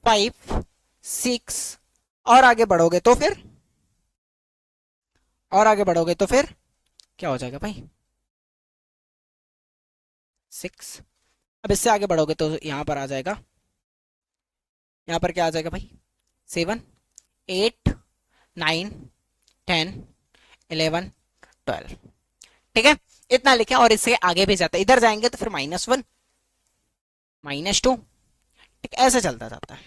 A: 5 6, और आगे बढ़ोगे तो फिर, और आगे बढ़ोगे तो फिर क्या हो जाएगा भाई? 6। अब इससे आगे बढ़ोगे तो यहां पर आ जाएगा, यहां पर क्या आ जाएगा भाई? 7 8 9 10 11 12, ठीक है, इतना लिखे और इससे आगे भी जाता है, इधर जाएंगे तो फिर -1 -2, ठीक, ऐसे चलता जाता है,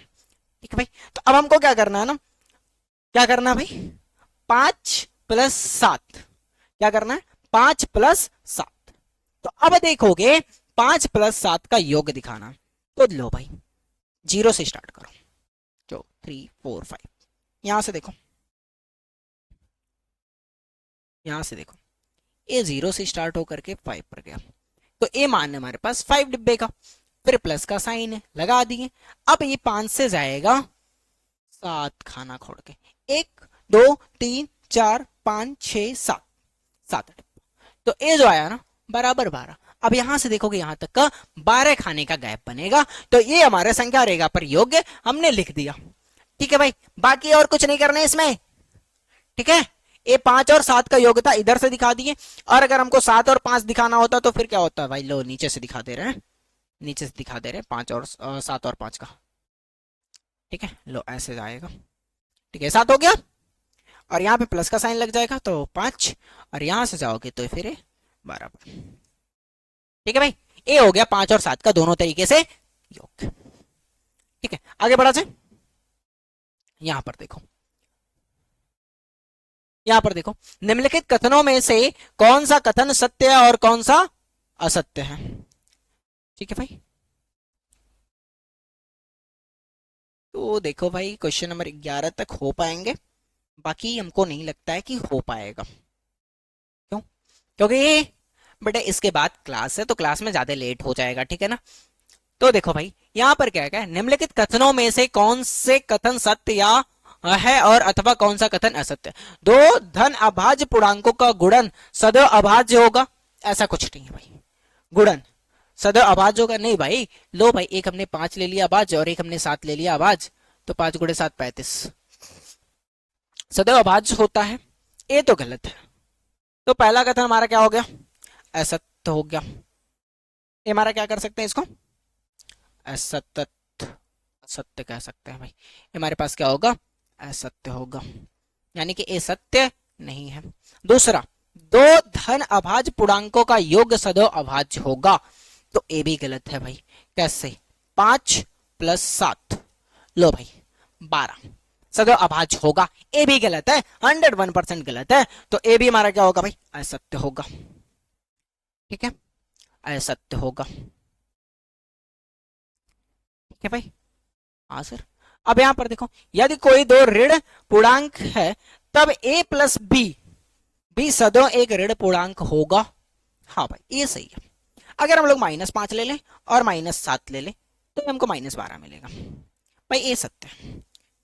A: ठीक है भाई। तो अब हमको क्या करना है ना, क्या करना है भाई, 5 + 7, क्या करना है, 5 + 7। तो अब देखोगे 5 + 7 का योग दिखाना, तो लो भाई 0 से स्टार्ट करो, जो 3 4 5, यहां से देखो, यहां से देखो, ये 0 से स्टार्ट होकर के 5 पर गया, तो ये मान है हमारे पास 5 डिब्बे का, फिर प्लस का साइन है लगा दिए। अब ये 5 से जाएगा 7 खाना खोड़ के, 1 2 3 4 5 6 7, 7 डिब्बा, तो ये जो आया ना बराबर 12। अब यहां से देखोगे यहां तक का 12 खाने का गैप बनेगा, तो ये हमारे संख्या रेखा पर योग्य हमने लिख दिया, ठीक है भाई। बाकी और कुछ नहीं करना है इसमें, ठीक है। ये 5 और 7 का योग्यता इधर से दिखा दिए, और अगर हमको 7 और 5 दिखाना होता तो फिर क्या होता भाई, लो नीचे से दिखा दे रहे हैं, नीचे से दिखा दे रहे हैं 5 और 7 और 5 का, ठीक है, लो ऐसे जाएगा, ठीक है, 7 हो गया, और यहाँ पे प्लस का साइन लग जाएगा तो 5, और यहां से जाओगे तो फिर 12, ठीक है भाई। ये हो गया 5 और 7 का दोनों तरीके से योग, ठीक है। आगे बढ़ा जाए, यहां पर देखो, यहां पर देखो, निम्नलिखित कथनों में से कौन सा कथन सत्य है और कौन सा असत्य है, ठीक है भाई। तो देखो भाई क्वेश्चन नंबर 11 तक हो पाएंगे, बाकी हमको नहीं लगता है कि हो पाएगा, क्यों, क्योंकि बेटा इसके बाद क्लास है, तो क्लास में ज्यादा लेट हो जाएगा, ठीक है ना। तो देखो भाई यहां पर क्या है, निम्नलिखित कथनों में से कौन से कथन सत्य या है और अथवा कौन सा कथन असत्य। दो धन अभाज्य पूर्णांकों का गुणन सदैव अभाज्य होगा, ऐसा कुछ नहीं है भाई, गुणन सदैव अभाज्य होगा नहीं भाई। लो भाई एक हमने 5 ले लिया अभाज्य और एक हमने 7 ले लिया अभाज्य, तो 5 × 7 35, सदैव अभाज्य होता है, ये तो गलत है। तो पहला कथन हमारा क्या हो गया, असत्य हो गया, ये हमारा क्या कर सकते हैं, इसको असत्य, असत्य कह सकते हैं भाई, हमारे पास क्या होगा, असत्य होगा, यानी कि ये सत्य नहीं है। दूसरा, दो धन अभाज्य पूर्णांकों का योग सदैव अभाज्य होगा, तो ये भी गलत है भाई। कैसे, 5 + 7, लो भाई 12 सदैव अभाज्य होगा, ये भी गलत है, 101% गलत है, तो ये भी हमारा क्या होगा भाई, असत्य होगा, ठीक है, असत्य होगा, ठीक है भाई। हाँ सर। अब यहां पर देखो, यदि कोई दो ऋण पूर्णांक है तब a + b सदैव एक ऋण पूर्णांक होगा, हाँ भाई ये सही है। अगर हम लोग -5 ले लें और -7 ले लें तो हमको -12 मिलेगा, भाई ये सत्य है,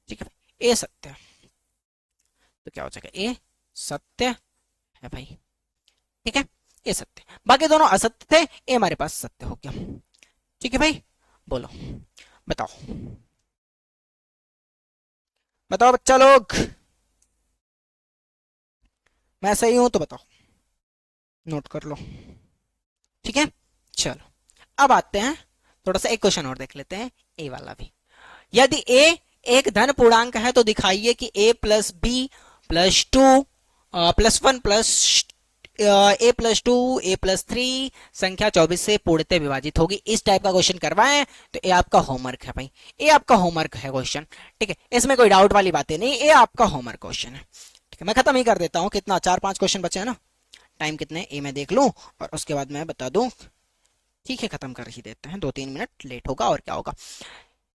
A: ठीक है भाई, ये सत्य है, तो क्या हो जाएगा, ये सत्य है भाई, ठीक है, ये सत्य। बाकी दोनों असत्य थे, ये हमारे पास सत्य हो गया, ठीक है भाई। बोलो, बताओ बताओ बच्चा लोग, मैं सही हूं तो बताओ, नोट कर लो, ठीक है। चलो अब आते हैं, थोड़ा सा एक क्वेश्चन और देख लेते हैं, ए वाला भी। यदि a एक धन पूर्णांक है तो दिखाइए कि a + b + 2 + 1 + a + 2 a + 3 संख्या 24 से पूर्णतः विभाजित होगी। इस टाइप का क्वेश्चन करवाएं तो ये आपका होमवर्क है भाई, ये आपका होमवर्क है क्वेश्चन, ठीक है, इसमें कोई डाउट वाली बातें नहीं, ये आपका होमवर्क क्वेश्चन है, ठीक है। मैं खत्म ही कर देता हूँ, कितना 4-5 क्वेश्चन बचे हैं ना, टाइम कितने ये मैं देख लूं और उसके बाद मैं बता दूं, ठीक है, खत्म कर ही देते हैं, 2-3 मिनट लेट होगा और क्या होगा।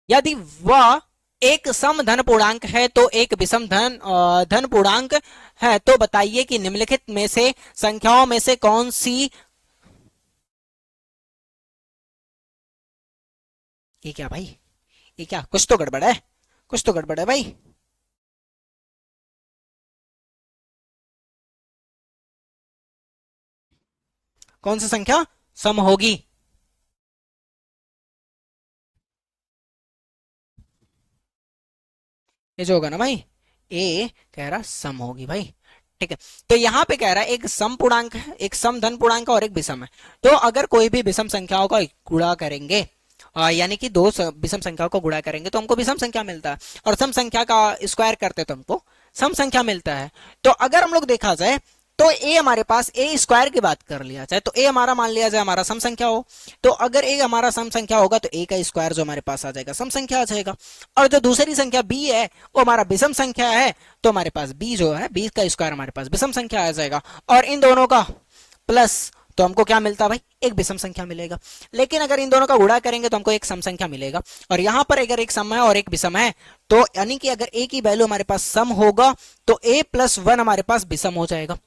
A: यदि वह एक सम धन पूर्णांक है तो एक विषम धन पूर्णांक है, तो बताइए कि निम्नलिखित में से संख्याओं में से कौन सी, ये क्या भाई, ये क्या, कुछ तो गड़बड़ है, कुछ तो गड़बड़ है भाई, कौन सी संख्या सम होगी, ये जो होगा ना भाई, ए कह रहा सम होगी भाई, ठीक है। तो यहां पे कह रहा है एक सम पूर्णांक है, एक सम धन पूर्णांक और एक विषम है, तो अगर कोई भी विषम संख्याओं का गुणा करेंगे, यानी कि दो विषम संख्याओं को गुणा करेंगे तो हमको विषम संख्या मिलता है, और सम संख्या का स्क्वायर करते तो हमको सम संख्या मिलता है। तो अगर हम लोग देखा जाए तो ए हमारे पास ए स्क्वायर की बात कर लिया जाए तो ए हमारा मान लिया जाए हमारा सम संख्या हो, तो अगर ए हमारा सम संख्या होगा तो ए का स्क्वायर जो हमारे पास आ जाएगा सम संख्या आ जाएगा, और जो दूसरी संख्या बी है वो हमारा विषम संख्या है, तो हमारे पास बी जो है बी का स्क्वायर हमारे पास विषम संख्या आ जाएगा, और इन दोनों का प्लस तो हमको क्या मिलता है भाई, एक विषम संख्या मिलेगा। लेकिन अगर इन दोनों का गुणा करेंगे तो हमको एक सम संख्या मिलेगा, और यहां पर अगर एक सम है और एक विषम है तो यानी कि अगर ए की वैल्यू हमारे पास सम होगा तो ए प्लस 1 हमारे पास विषम हो जाएगा।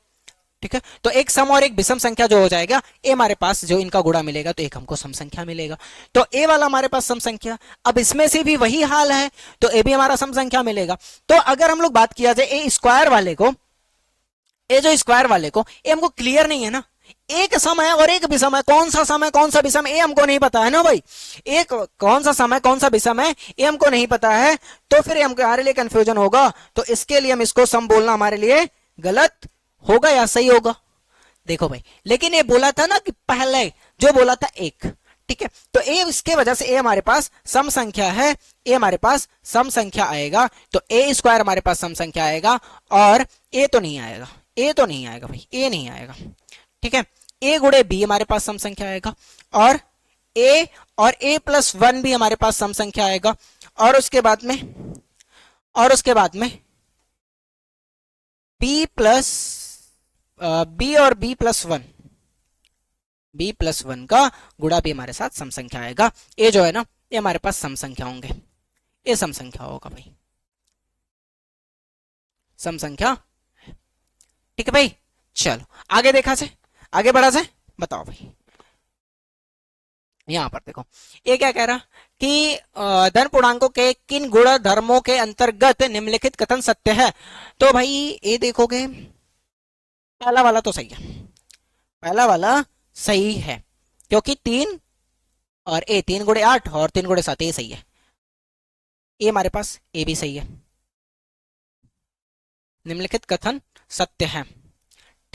A: ठीक है, तो एक सम और एक विषम संख्या जो हो जाएगा, ए हमारे पास जो इनका गुणा मिलेगा तो एक हमको सम संख्या मिलेगा, तो ए वाला हमारे पास सम संख्या। अब इसमें से भी वही हाल है तो ए भी हमारा सम संख्या मिलेगा। तो अगर हम लोग बात किया जाए ए स्क्वायर वाले को, ए जो स्क्वायर वाले को, ए हमको क्लियर नहीं है ना, एक सम है और एक विषम है, कौन सा सम है कौन सा विषम ए हमको नहीं पता है ना भाई, एक कौन सा सम है कौन सा विषम है ये हमको नहीं पता है, तो फिर हमको हमारे लिए कंफ्यूजन होगा, तो इसके लिए हम इसको सम बोलना हमारे लिए गलत होगा या सही होगा। देखो भाई, लेकिन ये बोला था ना कि पहले जो बोला था एक, ठीक है, तो ए इसके वजह से ए हमारे पास सम संख्या है, ए हमारे पास सम संख्या आएगा, तो ए स्क्वायर हमारे पास सम संख्या आएगा, और ए तो नहीं आएगा, ए तो नहीं आएगा भाई, ए नहीं आएगा। ठीक है, ए गुणे बी हमारे पास सम संख्या आएगा, और ए प्लस 1 भी हमारे पास सम संख्या आएगा, और उसके बाद में बी और बी प्लस 1 का गुणा भी हमारे साथ सम संख्या आएगा। ये जो है ना ये हमारे पास सम संख्या होंगे, ये सम संख्या होगा भाई, सम संख्या। ठीक है भाई, चलो आगे देखा जाए, आगे बढ़ा जाए, बताओ भाई। यहां पर देखो ये क्या कह रहा कि धन पूर्णांकों के किन गुण धर्मों के अंतर्गत निम्नलिखित कथन सत्य है। तो भाई ये देखोगे पहला वाला तो सही है, पहला वाला सही है, क्योंकि 3 और ए 3 गुणे 8 और 3 गुणे 7 ये सही है, ये हमारे पास ए भी सही है, निम्नलिखित कथन सत्य है।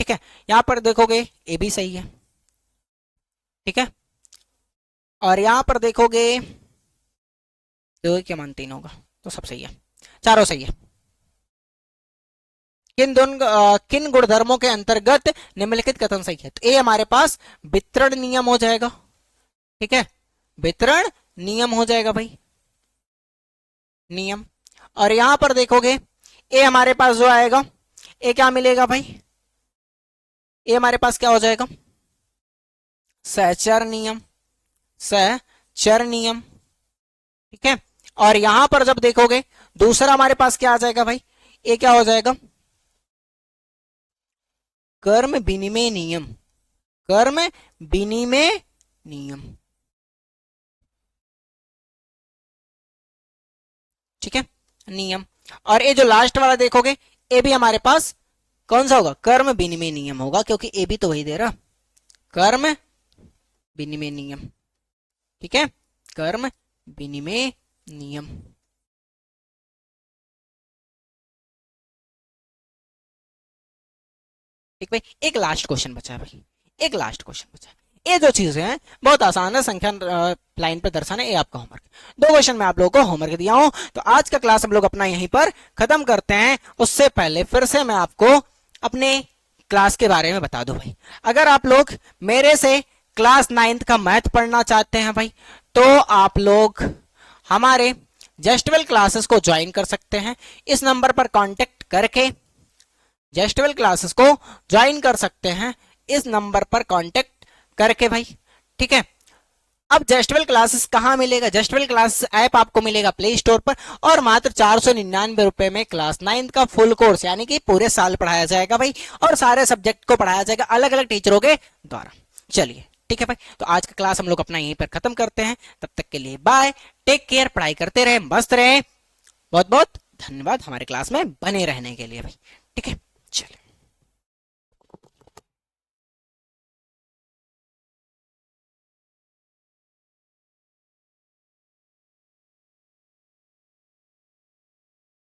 A: ठीक है, यहां पर देखोगे ए भी सही है, ठीक है, और यहां पर देखोगे दो के मान 3 होगा, तो सब सही है, चारों सही है। किन गुणधर्मों के अंतर्गत निम्नलिखित कथन सही है, तो ए हमारे पास वितरण नियम हो जाएगा। ठीक है, वितरण नियम हो जाएगा भाई, नियम, और यहां पर देखोगे ए हमारे पास जो आएगा, ए क्या मिलेगा भाई, ए हमारे पास क्या हो जाएगा, सहचर नियम, सहचर नियम। ठीक है, और यहां पर जब देखोगे दूसरा हमारे पास क्या आ जाएगा भाई, ये क्या हो जाएगा, कर्म विनिमय नियम, कर्म विनिमय नियम। ठीक है, नियम, और ये जो लास्ट वाला देखोगे ये भी हमारे पास कौन सा होगा, कर्म विनिमय नियम होगा, क्योंकि ए भी तो वही दे रहा, कर्म विनिमय नियम। ठीक है, कर्म विनिमय नियम। ठीक भाई, एक लास्ट क्वेश्चन बचा है भाई, एक लास्ट क्वेश्चन बचा है। ये जो चीजें हैं बहुत आसान है, संख्या लाइन पे दर्शाना, ये आपका होमवर्क। 2 क्वेश्चन मैं आप लोगों को होमवर्क दिया हूं, तो आज का क्लास हम लोग अपना यहीं पर खत्म करते हैं। उससे पहले फिर से मैं आपको अपने क्लास के बारे में बता दूं भाई, अगर आप लोग मेरे से क्लास 9th का मैथ पढ़ना चाहते हैं भाई, तो आप लोग हमारे जस्टवेल क्लासेस को ज्वाइन कर सकते हैं। इस नंबर पर कांटेक्ट करके जस्टवेल क्लासेस को ज्वाइन कर सकते हैं, इस नंबर पर कांटेक्ट करके भाई। ठीक है, अब जस्टवेल क्लासेस कहां मिलेगा, जस्टवेल क्लासेस ऐप आपको मिलेगा प्ले स्टोर पर, और मात्र 499 रुपए में क्लास 9th का फुल कोर्स यानी कि पूरे साल पढ़ाया जाएगा भाई, और सारे सब्जेक्ट को पढ़ाया जाएगा अलग अलग टीचरों के द्वारा। चलिए ठीक है भाई, तो आज का क्लास हम लोग अपना यहीं पर खत्म करते हैं, तब तक के लिए बाय, टेक केयर, पढ़ाई करते रहे, मस्त रहे, बहुत बहुत धन्यवाद हमारे क्लास में बने रहने के लिए भाई। ठीक है।